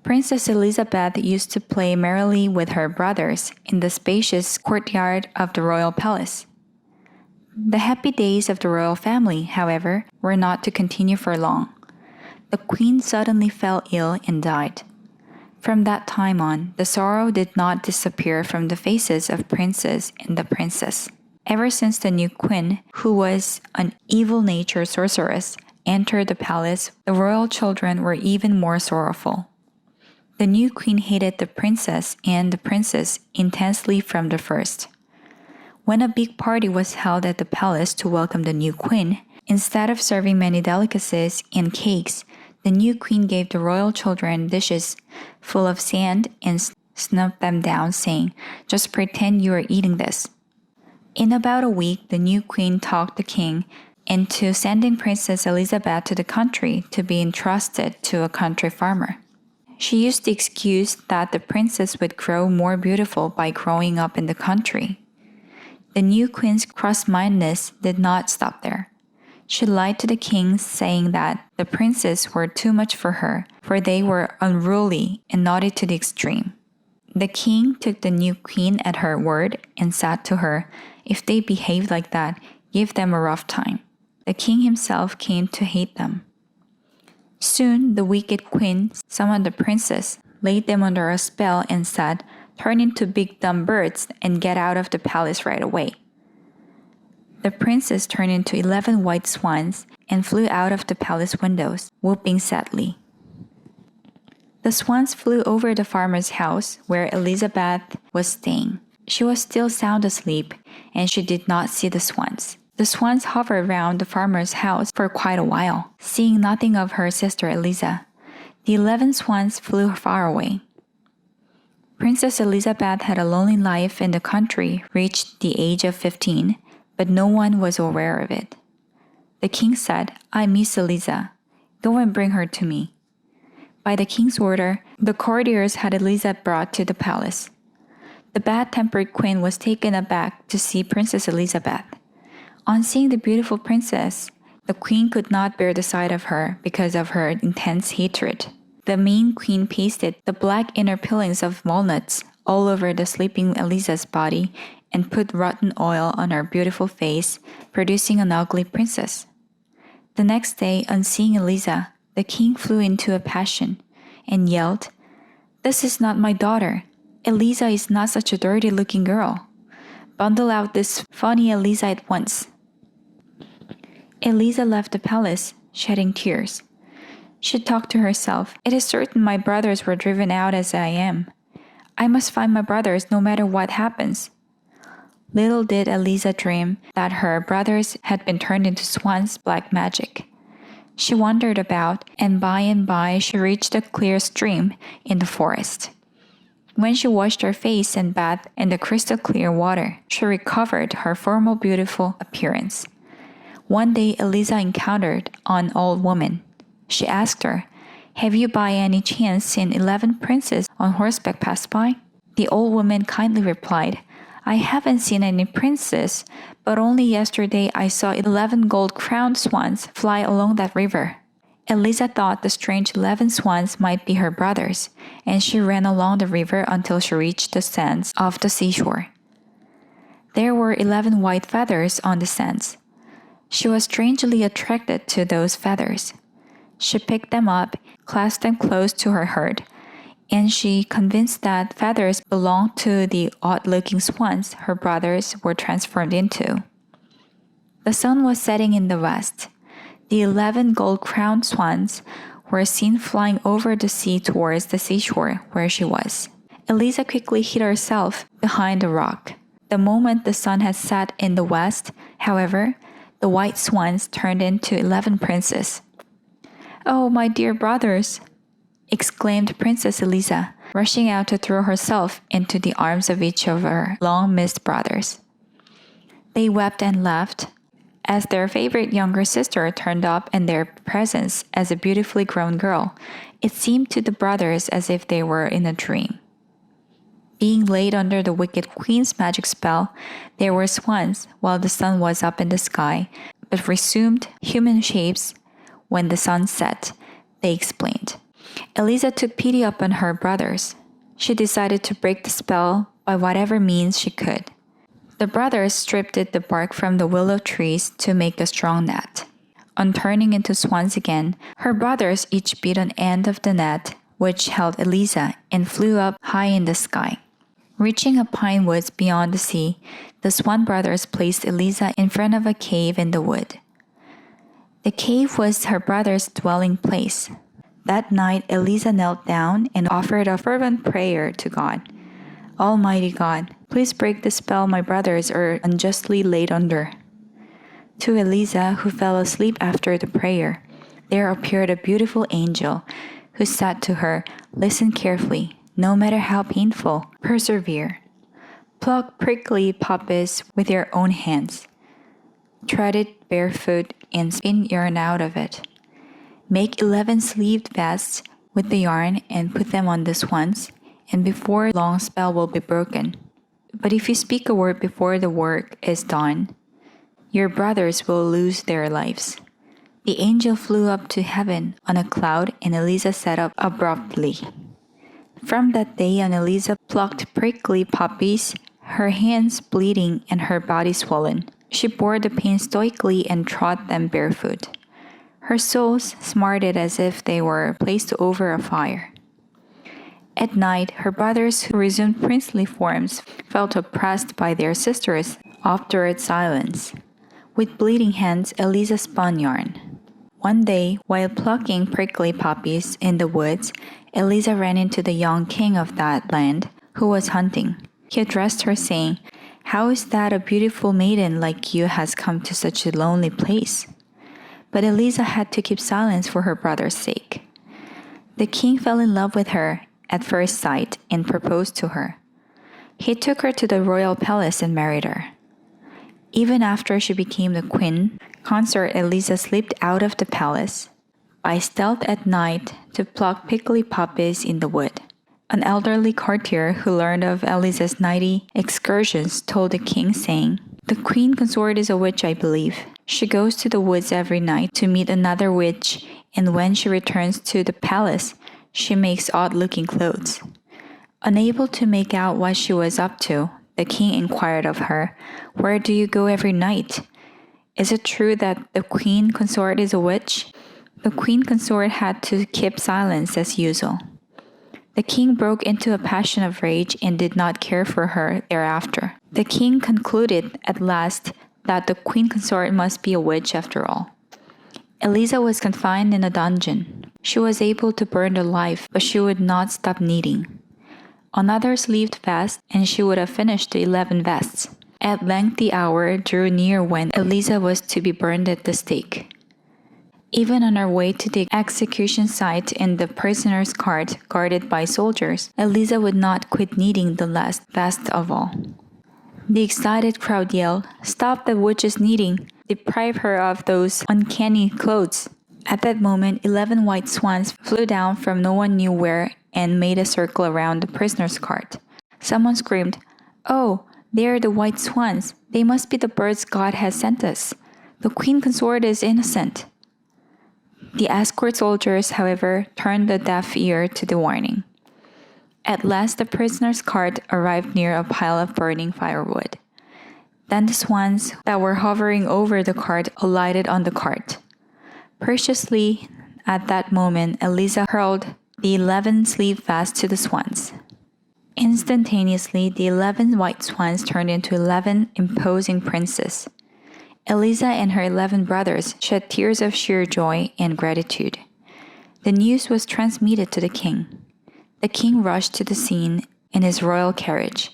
Speaker 1: Princess Elizabeth used to play merrily with her brothers in the spacious courtyard of the royal palace. The happy days of the royal family, however, were not to continue for long. The queen suddenly fell ill and died. From that time on, the sorrow did not disappear from the faces of princes and the princess. Ever since the new queen, who was an evil-natured sorceress, entered the palace, the royal children were even more sorrowful. The new queen hated the princess and the princess intensely from the first. When a big party was held at the palace to welcome the new queen, instead of serving many delicacies and cakes, the new queen gave the royal children dishes full of sand and snuffed them down, saying, "Just pretend you are eating this." In about a week, the new queen talked the king into sending Princess Elizabeth to the country to be entrusted to a country farmer. She used the excuse that the princess would grow more beautiful by growing up in the country. The new queen's cross-mindedness did not stop there. She lied to the king, saying that the princes were too much for her, for they were unruly and naughty to the extreme. The king took the new queen at her word and said to her, "If they behave like that, give them a rough time." The king himself came to hate them. Soon the wicked queen summoned the princes, laid them under a spell, and said, "Turn into big dumb birds and get out of the palace right away." The princes turned into 11 white swans and flew out of the palace windows, whooping sadly. The swans flew over the farmer's house where Elizabeth was staying. She was still sound asleep, and she did not see the swans. The swans hovered around the farmer's house for quite a while, seeing nothing of her sister Eliza. The 11 swans flew far away. Princess Elizabeth had a lonely life in the country, reached the age of 15, but no one was aware of it. The king said, "I miss Eliza. Go and bring her to me." By the king's order, the courtiers had Eliza brought to the palace. The bad-tempered queen was taken aback to see Princess Elizabeth. On seeing the beautiful princess, the queen could not bear the sight of her because of her intense hatred. The mean queen pasted the black inner peelings of walnuts all over the sleeping Eliza's body and put rotten oil on her beautiful face, producing an ugly princess. The next day, on seeing Eliza, the king flew into a passion and yelled, "This is not my daughter. Eliza is not such a dirty-looking girl. Bundle out this funny Eliza at once." Eliza left the palace, shedding tears. She talked to herself. It is certain my brothers were driven out as I am. I must find my brothers no matter what happens. Little did Eliza dream that her brothers had been turned into swans by black magic. She wandered about, and by she reached a clear stream in the forest. When she washed her face and bathed in the crystal clear water, she recovered her former beautiful appearance. One day Eliza encountered an old woman. She asked her, "Have you by any chance seen 11 princes on horseback pass by?" The old woman kindly replied, "I haven't seen any princes, but only yesterday I saw 11 gold-crowned swans fly along that river." Eliza thought the strange 11 swans might be her brothers, and she ran along the river until she reached the sands of the seashore. There were 11 white feathers on the sands. She was strangely attracted to those feathers. She picked them up, clasped them close to her heart, and she convinced that feathers belonged to the odd-looking swans her brothers were transformed into. The sun was setting in the west. The 11 gold-crowned swans were seen flying over the sea towards the seashore where she was. Eliza quickly hid herself behind a rock. The moment the sun had set in the west, however, the white swans turned into 11 princes. "Oh, my dear brothers!" exclaimed Princess Eliza, rushing out to throw herself into the arms of each of her long-missed brothers. They wept and laughed as their favorite younger sister turned up in their presence as a beautifully grown girl. It seemed to the brothers as if they were in a dream. Being laid under the wicked queen's magic spell, they were swans while the sun was up in the sky, but resumed human shapes when the sun set, they explained. Eliza took pity upon her brothers. She decided to break the spell by whatever means she could. The brothers stripped the bark from the willow trees to make a strong net. On turning into swans again, her brothers each beat an end of the net, which held Eliza, and flew up high in the sky. Reaching a pine woods beyond the sea, the swan brothers placed Eliza in front of a cave in the wood. The cave was her brother's dwelling place. That night, Eliza knelt down and offered a fervent prayer to God. "Almighty God, please break the spell my brothers are unjustly laid under." To Eliza, who fell asleep after the prayer, there appeared a beautiful angel who said to her, "Listen carefully. No matter how painful, persevere. Pluck prickly poppies with your own hands. Tread it barefoot and spin yarn out of it. Make 11 sleeved vests with the yarn and put them on the swans, and before long spell will be broken. But if you speak a word before the work is done, your brothers will lose their lives." The angel flew up to heaven on a cloud, and Eliza sat up abruptly. From that day on, Eliza plucked prickly poppies, her hands bleeding and her body swollen. She bore the pain stoically and trod them barefoot. Her soles smarted as if they were placed over a fire. At night, her brothers, who resumed princely forms, felt oppressed by their sister's obdurate silence. With bleeding hands, Eliza spun yarn. One day, while plucking prickly poppies in the woods, Eliza ran into the young king of that land, who was hunting. He addressed her, saying, "How is that a beautiful maiden like you has come to such a lonely place?" But Eliza had to keep silence for her brother's sake. The king fell in love with her at first sight and proposed to her. He took her to the royal palace and married her. Even after she became the queen consort, Eliza slipped out of the palace by stealth at night to pluck prickly poppies in the wood. An elderly courtier who learned of Eliza's nightly excursions told the king, saying, "The queen consort is a witch, I believe. She goes to the woods every night to meet another witch, and when she returns to the palace, she makes odd-looking clothes." Unable to make out what she was up to, the king inquired of her, "Where do you go every night? Is it true that the queen consort is a witch?" The queen consort had to keep silence as usual. The king broke into a passion of rage and did not care for her thereafter. The king concluded at last that the queen consort must be a witch after all. Eliza was confined in a dungeon. She was able to burn alive, but she would not stop kneading. Another slieved vest, and she would have finished the 11 vests. At length the hour drew near when Eliza was to be burned at the stake. Even on her way to the execution site in the prisoner's cart, guarded by soldiers, Eliza would not quit kneading the last vest of all. The excited crowd yelled, "Stop the witch's kneading! Deprive her of those uncanny clothes!" At that moment, 11 white swans flew down from no one knew where and made a circle around the prisoner's cart. Someone screamed, "Oh, they are the white swans. They must be the birds God has sent us. The queen consort is innocent." The escort soldiers, however, turned a deaf ear to the warning. At last the prisoner's cart arrived near a pile of burning firewood. Then the swans that were hovering over the cart alighted on the cart. Preciously, at that moment, Eliza hurled the 11 sleeve vest to the swans. Instantaneously, the 11 white swans turned into 11 imposing princes. Eliza and her 11 brothers shed tears of sheer joy and gratitude. The news was transmitted to the king. The king rushed to the scene in his royal carriage.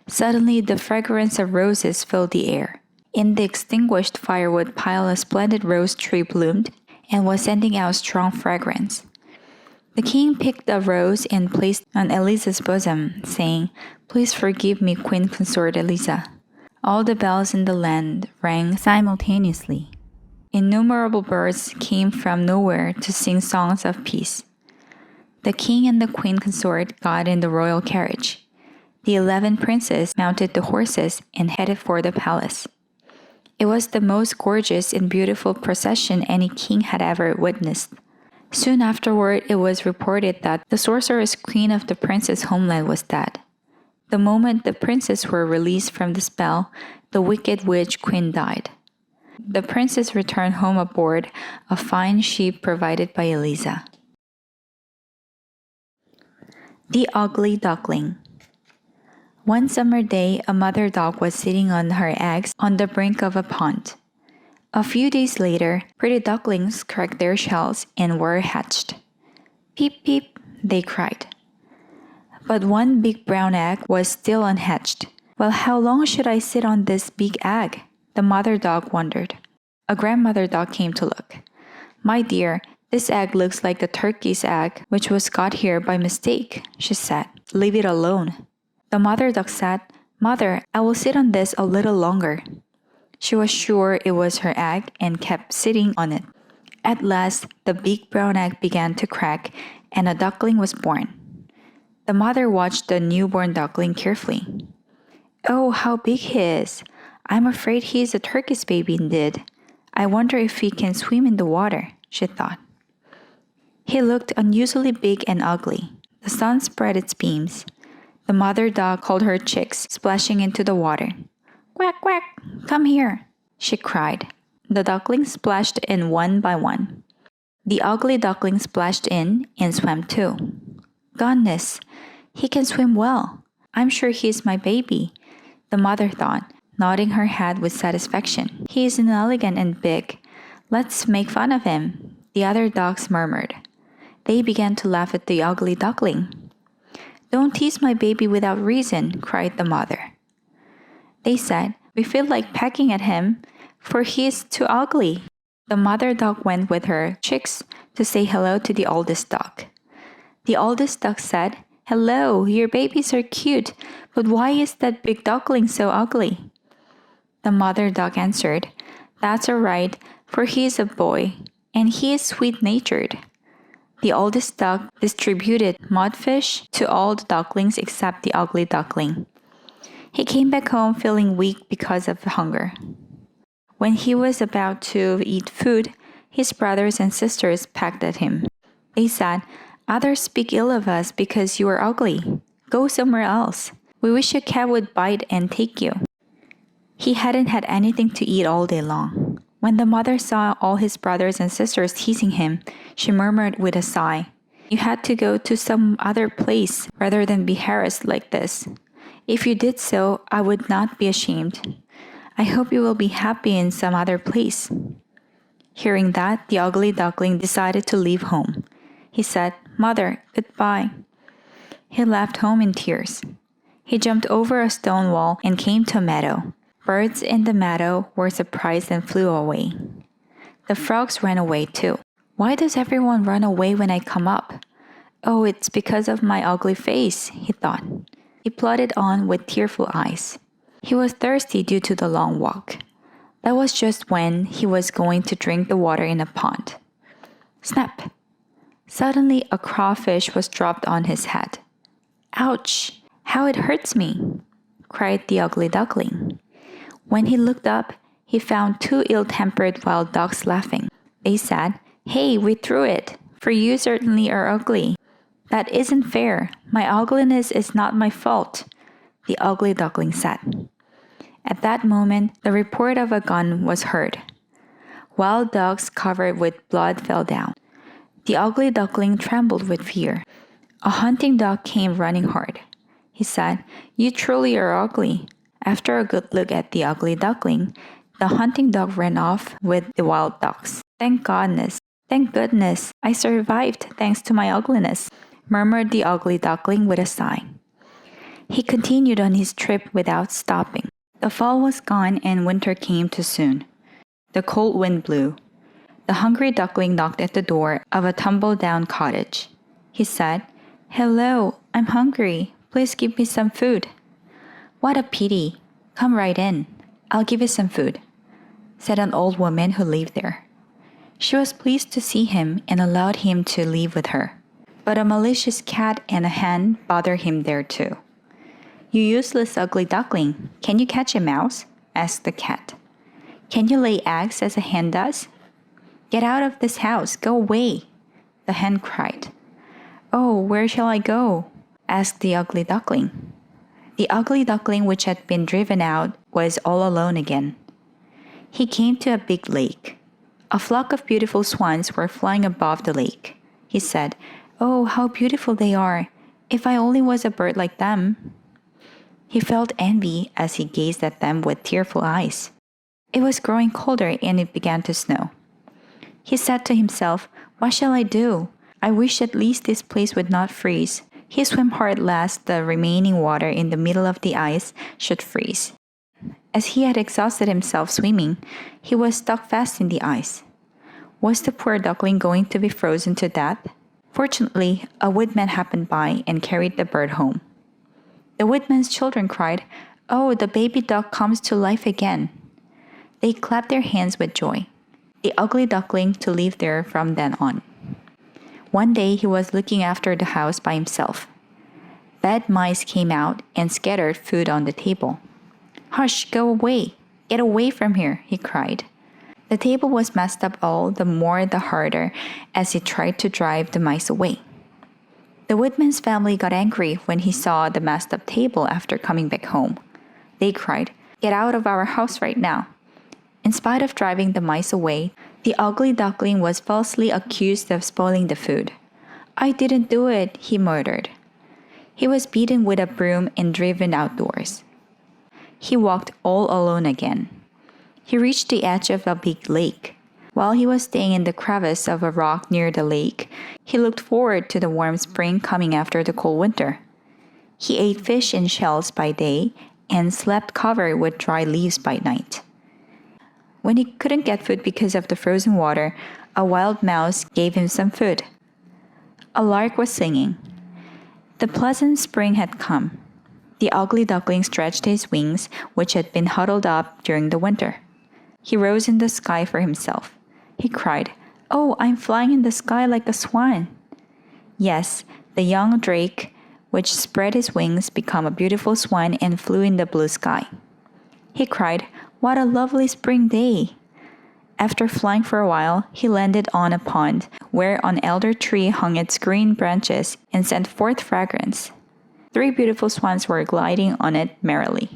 Speaker 1: Suddenly, the fragrance of roses filled the air. In the extinguished firewood pile, a splendid rose tree bloomed and was sending out strong fragrance. The king picked a rose and placed on Eliza's bosom, saying, "Please forgive me, Queen Consort Eliza." All the bells in the land rang simultaneously. Innumerable birds came from nowhere to sing songs of peace. The king and the queen consort got in the royal carriage. The 11 princes mounted the horses and headed for the palace. It was the most gorgeous and beautiful procession any king had ever witnessed. Soon afterward, it was reported that the sorceress queen of the prince's homeland was dead. The moment the princes were released from the spell, the wicked witch queen died. The princes returned home aboard a fine ship provided by Eliza. The Ugly Duckling. One summer day, a mother duck was sitting on her eggs on the brink of a pond. A few days later, pretty ducklings cracked their shells and were hatched. "Peep, peep," they cried. But one big brown egg was still unhatched. "Well, how long should I sit on this big egg?" the mother duck wondered. A grandmother duck came to look. "My dear, this egg looks like the turkey's egg, which was got here by mistake," she said. "Leave it alone." The mother duck said, "Mother, I will sit on this a little longer." She was sure it was her egg and kept sitting on it. At last, the big brown egg began to crack and a duckling was born. The mother watched the newborn duckling carefully. "Oh, how big he is! I'm afraid he is a turkey's baby indeed. I wonder if he can swim in the water," she thought. He looked unusually big and ugly. The sun spread its beams. The mother duck called her chicks, splashing into the water. "Quack, quack, come here," she cried. The ducklings splashed in one by one. The ugly duckling splashed in and swam too. "Goodness, he can swim well. I'm sure he is my baby," the mother thought, nodding her head with satisfaction. "He is inelegant and big. Let's make fun of him," the other ducks murmured. They began to laugh at the ugly duckling. "Don't tease my baby without reason," cried the mother. They said, "We feel like pecking at him, for he is too ugly." The mother duck went with her chicks to say hello to the oldest duck. The oldest duck said, "Hello, your babies are cute, but why is that big duckling so ugly?" The mother duck answered, "That's all right, for he is a boy, and he is sweet-natured." The oldest duck distributed mudfish to all the ducklings except the ugly duckling. He came back home feeling weak because of hunger. When he was about to eat food, his brothers and sisters pecked at him. They said, "Others speak ill of us because you are ugly. Go somewhere else. We wish a cat would bite and take you." He hadn't had anything to eat all day long. When the mother saw all his brothers and sisters teasing him, she murmured with a sigh, "You had to go to some other place rather than be harassed like this. If you did so, I would not be ashamed. I hope you will be happy in some other place." Hearing that, the ugly duckling decided to leave home. He said, "Mother, goodbye." He left home in tears. He jumped over a stone wall and came to a meadow. Birds in the meadow were surprised and flew away. The frogs ran away too. "Why does everyone run away when I come up? Oh, it's because of my ugly face," he thought. He plodded on with tearful eyes. He was thirsty due to the long walk. That was just when he was going to drink the water in a pond. Snap! Suddenly, a crawfish was dropped on his head. "Ouch! How it hurts me!" cried the ugly duckling. When he looked up, he found two ill-tempered wild ducks laughing. They said, "Hey, we threw it, for you certainly are ugly." "That isn't fair. My ugliness is not my fault," the ugly duckling said. At that moment, the report of a gun was heard. Wild ducks covered with blood fell down. The ugly duckling trembled with fear. A hunting duck came running hard. He said, "You truly are ugly." After a good look at the ugly duckling, the hunting duck ran off with the wild ducks. Thank goodness, I survived thanks to my ugliness," murmured the ugly duckling with a sigh. He continued on his trip without stopping. The fall was gone and winter came too soon. The cold wind blew. The hungry duckling knocked at the door of a tumble-down cottage. He said, "Hello, I'm hungry. Please give me some food." "What a pity. Come right in. I'll give you some food," said an old woman who lived there. She was pleased to see him and allowed him to live with her. But a malicious cat and a hen bothered him there too. "You useless ugly duckling, can you catch a mouse?" asked the cat. "Can you lay eggs as a hen does?" "Get out of this house, go away," the hen cried. "Oh, where shall I go?" asked the ugly duckling. The ugly duckling which had been driven out was all alone again. He came to a big lake. A flock of beautiful swans were flying above the lake. He said, "Oh, how beautiful they are! If I only was a bird like them!" He felt envy as he gazed at them with tearful eyes. It was growing colder and it began to snow. He said to himself, "What shall I do? I wish at least this place would not freeze." He swam hard lest the remaining water in the middle of the ice should freeze. As he had exhausted himself swimming, he was stuck fast in the ice. Was the poor duckling going to be frozen to death? Fortunately, a woodman happened by and carried the bird home. The woodman's children cried, "Oh, the baby duck comes to life again." They clapped their hands with joy. The ugly duckling to live there from then on. One day he was looking after the house by himself. Bad mice came out and scattered food on the table. "Hush, go away. Get away from here," he cried. The table was messed up all the more the harder as he tried to drive the mice away. The woodman's family got angry when he saw the messed up table after coming back home. They cried, "Get out of our house right now." In spite of driving the mice away, the ugly duckling was falsely accused of spoiling the food. "I didn't do it," he muttered. He was beaten with a broom and driven outdoors. He walked all alone again. He reached the edge of a big lake. While he was staying in the crevice of a rock near the lake, he looked forward to the warm spring coming after the cold winter. He ate fish and shells by day and slept covered with dry leaves by night. When he couldn't get food because of the frozen water, a wild mouse gave him some food. A lark was singing. The pleasant spring had come. The ugly duckling stretched his wings, which had been huddled up during the winter. He rose in the sky for himself. He cried, "Oh, I'm flying in the sky like a swan." Yes, the young drake, which spread his wings, became a beautiful swan and flew in the blue sky. He cried, "What a lovely spring day!" After flying for a while, he landed on a pond where an elder tree hung its green branches and sent forth fragrance. 3 beautiful swans were gliding on it merrily.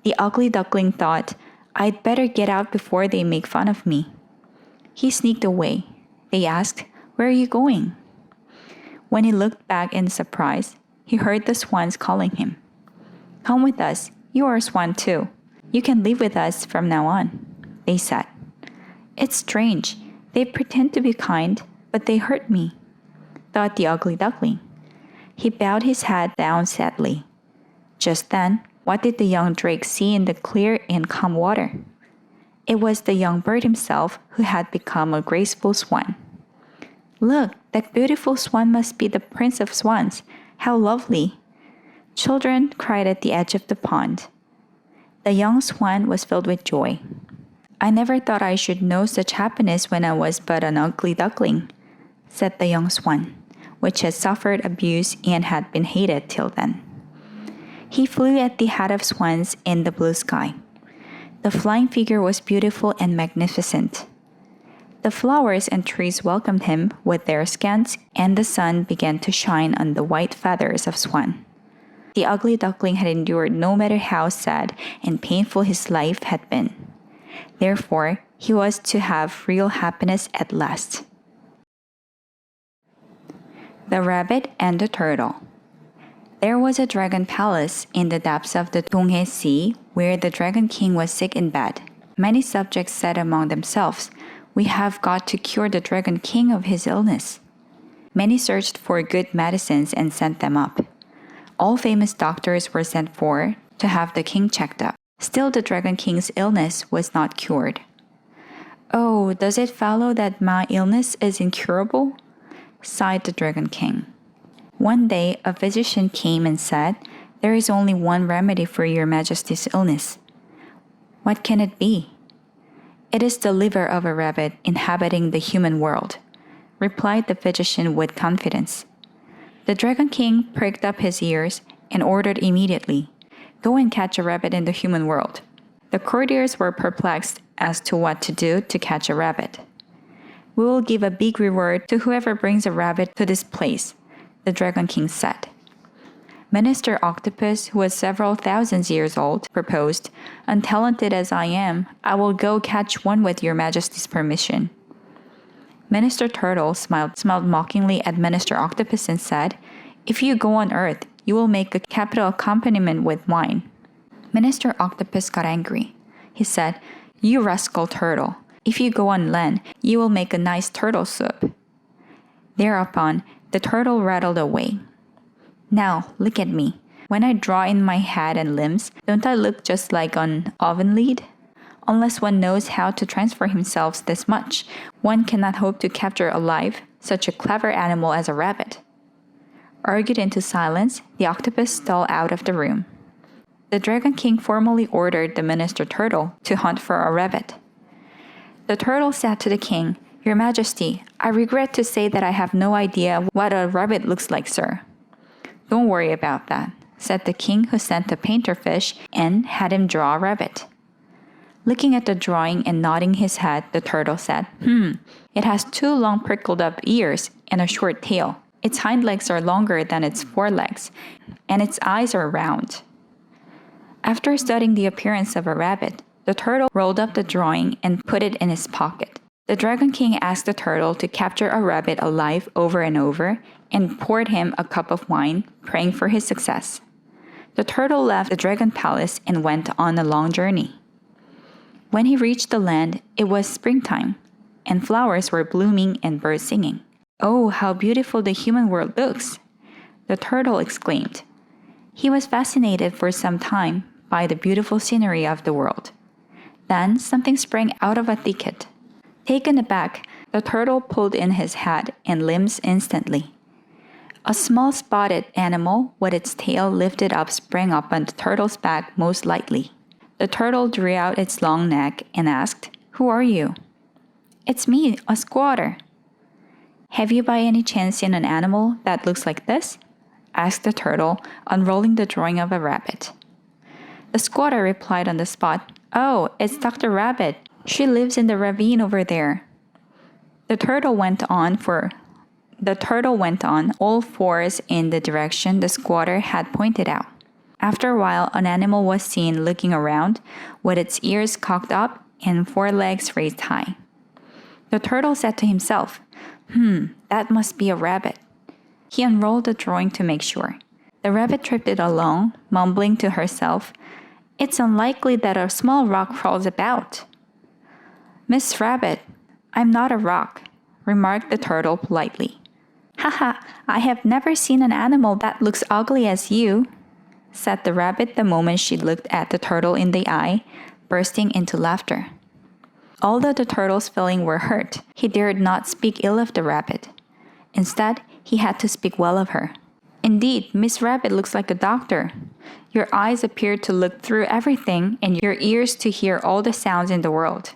Speaker 1: The ugly duckling thought, "I'd better get out before they make fun of me." He sneaked away. They asked, "Where are you going?" When he looked back in surprise, he heard the swans calling him. "Come with us. You are a swan too. You can live with us from now on," they said. "It's strange. They pretend to be kind, but they hurt me." thought the ugly duckling. He bowed his head down sadly. Just then, what did the young drake see in the clear and calm water? It was the young bird himself who had become a graceful swan. Look, that beautiful swan must be the prince of swans. How lovely! Children cried at the edge of the pond. The young swan was filled with joy. I never thought I should know such happiness when I was but an ugly duckling, said the young swan, which had suffered abuse and had been hated till then. He flew at the head of swans in the blue sky. The flying figure was beautiful and magnificent. The flowers and trees welcomed him with their scents, and the sun began to shine on the white feathers of swan. The ugly duckling had endured no matter how sad and painful his life had been. Therefore, he was to have real happiness at last. The Rabbit and the Turtle. There was a dragon palace in the depths of the Donghae Sea where the Dragon King was sick in bed. Many subjects said among themselves, "We have got to cure the Dragon King of his illness." Many searched for good medicines and sent them up. All famous doctors were sent for to have the king checked up. Still, the Dragon King's illness was not cured. "Oh, does it follow that my illness is incurable?" sighed the Dragon King. One day, a physician came and said, "There is only one remedy for your Majesty's illness." "What can it be?" "It is the liver of a rabbit inhabiting the human world," replied the physician with confidence. The Dragon King pricked up his ears and ordered immediately, "Go and catch a rabbit in the human world." The courtiers were perplexed as to what to do to catch a rabbit. "We will give a big reward to whoever brings a rabbit to this place," the Dragon King said. Minister Octopus, who was several thousand years old, proposed, "Untalented as I am, I will go catch one with your Majesty's permission." Minister Turtle smiled mockingly at Minister Octopus and said, "If you go on earth, you will make a capital accompaniment with wine." Minister Octopus got angry. He said, "You rascal turtle, if you go on land, you will make a nice turtle soup." Thereupon, the turtle rattled away. "Now, look at me. When I draw in my head and limbs, don't I look just like an oven lid? Unless one knows how to transfer himself this much, one cannot hope to capture alive such a clever animal as a rabbit." Argued into silence, the octopus stole out of the room. The Dragon King formally ordered the Minister Turtle to hunt for a rabbit. The turtle said to the king, "Your Majesty, I regret to say that I have no idea what a rabbit looks like, sir." "Don't worry about that," said the king, who sent a painter fish and had him draw a rabbit. Looking at the drawing and nodding his head, the turtle said, "It has 2 long prickled up ears and a short tail. Its hind legs are longer than its forelegs, and its eyes are round." After studying the appearance of a rabbit, the turtle rolled up the drawing and put it in his pocket. The Dragon King asked the turtle to capture a rabbit alive over and over and poured him a cup of wine, praying for his success. The turtle left the dragon palace and went on a long journey. When he reached the land, it was springtime, and flowers were blooming and birds singing. "Oh, how beautiful the human world looks!" the turtle exclaimed. He was fascinated for some time by the beautiful scenery of the world. Then something sprang out of a thicket. Taken aback, the turtle pulled in his head and limbs instantly. A small spotted animal with its tail lifted up sprang up on the turtle's back most lightly. The turtle drew out its long neck and asked, "Who are you?" "It's me, a squatter." "Have you by any chance seen an animal that looks like this?" asked the turtle, unrolling the drawing of a rabbit. The squatter replied on the spot, "Oh, it's Dr. Rabbit. She lives in the ravine over there." The turtle went on all fours in the direction the squatter had pointed out. After a while, an animal was seen looking around, with its ears cocked up and forelegs raised high. The turtle said to himself, "That must be a rabbit." He unrolled the drawing to make sure. The rabbit tripped it along, mumbling to herself, "It's unlikely that a small rock crawls about." "Miss Rabbit, I'm not a rock," remarked the turtle politely. Haha, I have never seen an animal that looks ugly as you, said the rabbit the moment she looked at the turtle in the eye, bursting into laughter. Although the turtle's feelings were hurt, he dared not speak ill of the rabbit. Instead, he had to speak well of her. Indeed, Miss Rabbit looks like a doctor. Your eyes appear to look through everything and your ears to hear all the sounds in the world.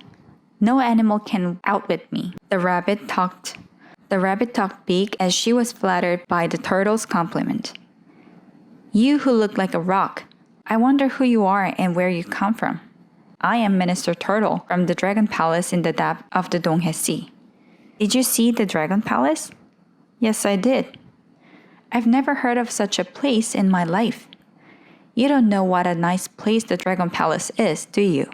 Speaker 1: No animal can outwit me. The rabbit talked big as she was flattered by the turtle's compliment. You who look like a rock, I wonder who you are and where you come from. I am Minister Turtle from the Dragon Palace in the depth of the Donghae Sea. Did you see the Dragon Palace? Yes, I did. I've never heard of such a place in my life. You don't know what a nice place the Dragon Palace is, do you?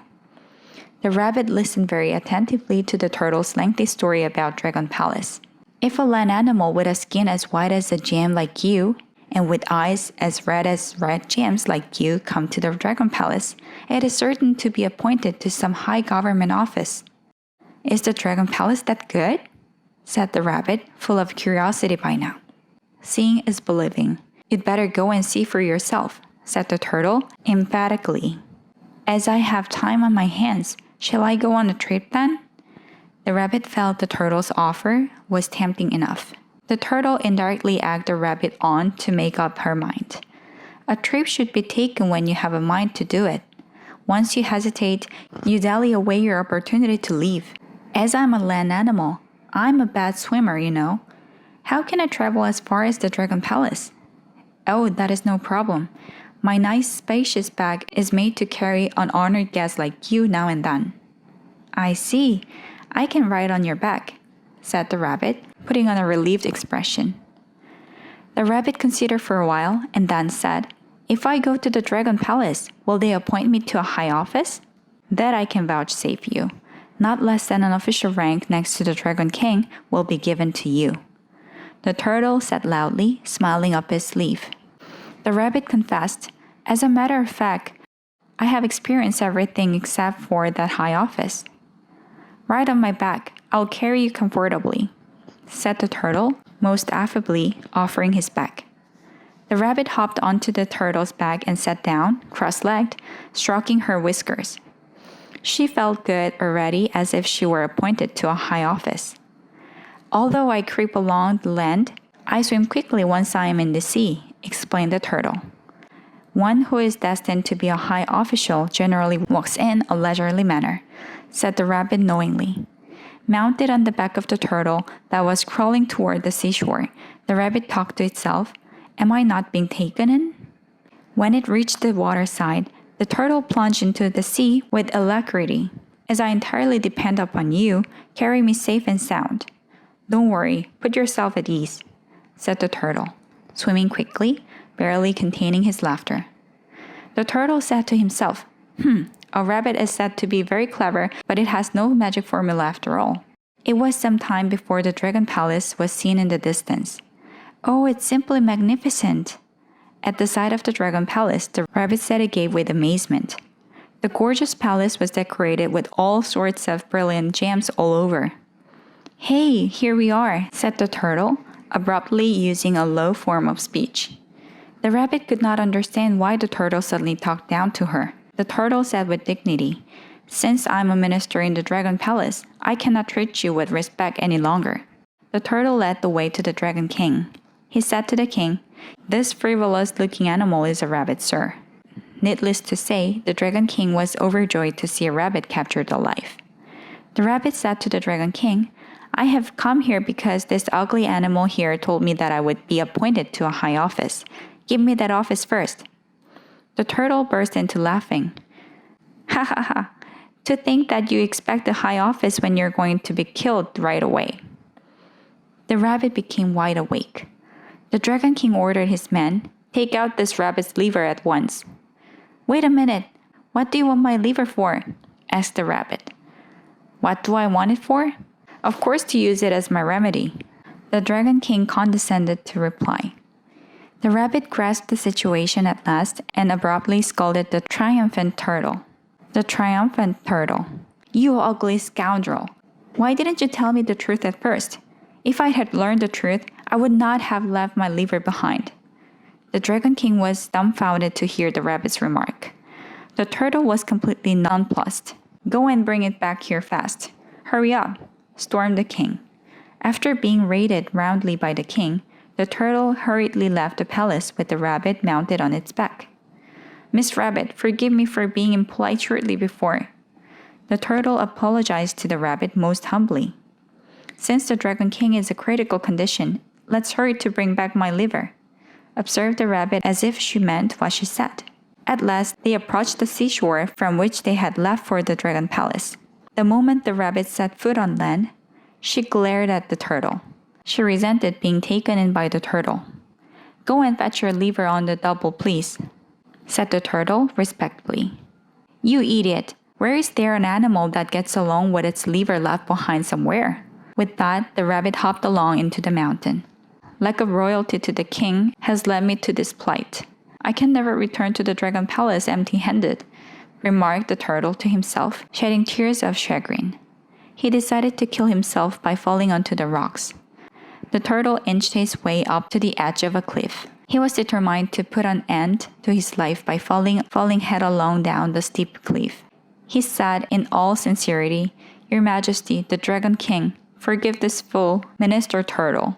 Speaker 1: The rabbit listened very attentively to the turtle's lengthy story about Dragon Palace. If a land animal with a skin as white as a jam like you, and with eyes as red gems like you come to the Dragon Palace, it is certain to be appointed to some high government office. Is the Dragon Palace that good? Said the rabbit, full of curiosity by now. Seeing is believing. You'd better go and see for yourself, said the turtle emphatically. As I have time on my hands, shall I go on a trip then? The rabbit felt the turtle's offer was tempting enough. The turtle indirectly egged the rabbit on to make up her mind. A trip should be taken when you have a mind to do it. Once you hesitate, you dally away your opportunity to leave. As I'm a land animal, I'm a bad swimmer, you know. How can I travel as far as the Dragon Palace? Oh, that is no problem. My nice spacious bag is made to carry an honored guest like you now and then. I see. I can ride on your back, said the rabbit, putting on a relieved expression. The rabbit considered for a while and then said, If I go to the Dragon Palace, will they appoint me to a high office? That I can vouchsafe you. Not less than an official rank next to the Dragon King will be given to you. The turtle said loudly, smiling up his sleeve. The rabbit confessed, As a matter of fact, I have experienced everything except for that high office. Ride on my back, I'll carry you comfortably, said the turtle, most affably offering his back. The rabbit hopped onto the turtle's back and sat down, cross-legged, stroking her whiskers. She felt good already, as if she were appointed to a high office. Although I creep along the land, I swim quickly once I am in the sea, explained the turtle. One who is destined to be a high official generally walks in a leisurely manner, said the rabbit knowingly. Mounted on the back of the turtle that was crawling toward the seashore, the rabbit talked to itself, Am I not being taken in? When it reached the water side, the turtle plunged into the sea with alacrity. As I entirely depend upon you, carry me safe and sound. Don't worry, put yourself at ease, said the turtle, swimming quickly, barely containing his laughter. The turtle said to himself, A rabbit is said to be very clever, but it has no magic formula after all. It was some time before the Dragon Palace was seen in the distance. Oh, it's simply magnificent! At the sight of the Dragon Palace, the rabbit said again with amazement. The gorgeous palace was decorated with all sorts of brilliant gems all over. Hey, here we are, said the turtle, abruptly using a low form of speech. The rabbit could not understand why the turtle suddenly talked down to her. The turtle said with dignity, Since I'm a minister in the Dragon Palace, I cannot treat you with respect any longer. The turtle led the way to the Dragon King. He said to the king, This frivolous-looking animal is a rabbit, sir. Needless to say, the Dragon King was overjoyed to see a rabbit captured alive. The rabbit said to the Dragon King, I have come here because this ugly animal here told me that I would be appointed to a high office. Give me that office first. The turtle burst into laughing. Ha ha ha! To think that you expect a high office when you're going to be killed right away. The rabbit became wide awake. The Dragon King ordered his men, Take out this rabbit's liver at once. Wait a minute. What do you want my liver for? Asked the rabbit. What do I want it for? Of course to use it as my remedy. The Dragon King condescended to reply. The rabbit grasped the situation at last and abruptly scolded the triumphant turtle. The triumphant turtle. You ugly scoundrel! Why didn't you tell me the truth at first? If I had learned the truth, I would not have left my liver behind. The Dragon King was dumbfounded to hear the rabbit's remark. The turtle was completely nonplussed. Go and bring it back here fast. Hurry up, stormed the king. After being rated roundly by the king, the turtle hurriedly left the palace with the rabbit mounted on its back. Miss Rabbit, forgive me for being impolite shortly before. The turtle apologized to the rabbit most humbly. Since the Dragon King is a critical condition, let's hurry to bring back my liver, observed the rabbit as if she meant what she said. At last, they approached the seashore from which they had left for the Dragon Palace. The moment the rabbit set foot on land, she glared at the turtle. She resented being taken in by the turtle. Go and fetch your liver on the double, please, said the turtle respectfully. You idiot! Where is there an animal that gets along with its liver left behind somewhere? With that, the rabbit hopped along into the mountain. Lack of royalty to the king has led me to this plight. I can never return to the Dragon Palace empty-handed, remarked the turtle to himself, shedding tears of chagrin. He decided to kill himself by falling onto the rocks. The turtle inched his way up to the edge of a cliff. He was determined to put an end to his life by falling headlong down the steep cliff. He said in all sincerity, Your Majesty, the Dragon King, forgive this fool, Minister Turtle.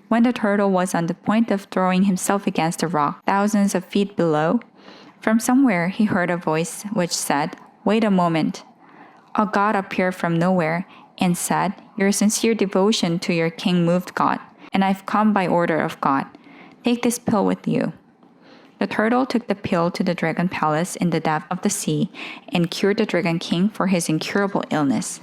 Speaker 1: When the turtle was on the point of throwing himself against a rock thousands of feet below, from somewhere he heard a voice which said, Wait a moment. A god appeared from nowhere and said, Your sincere devotion to your king moved God, and I've come by order of God. Take this pill with you. The turtle took the pill to the Dragon Palace in the depth of the sea and cured the Dragon King for his incurable illness.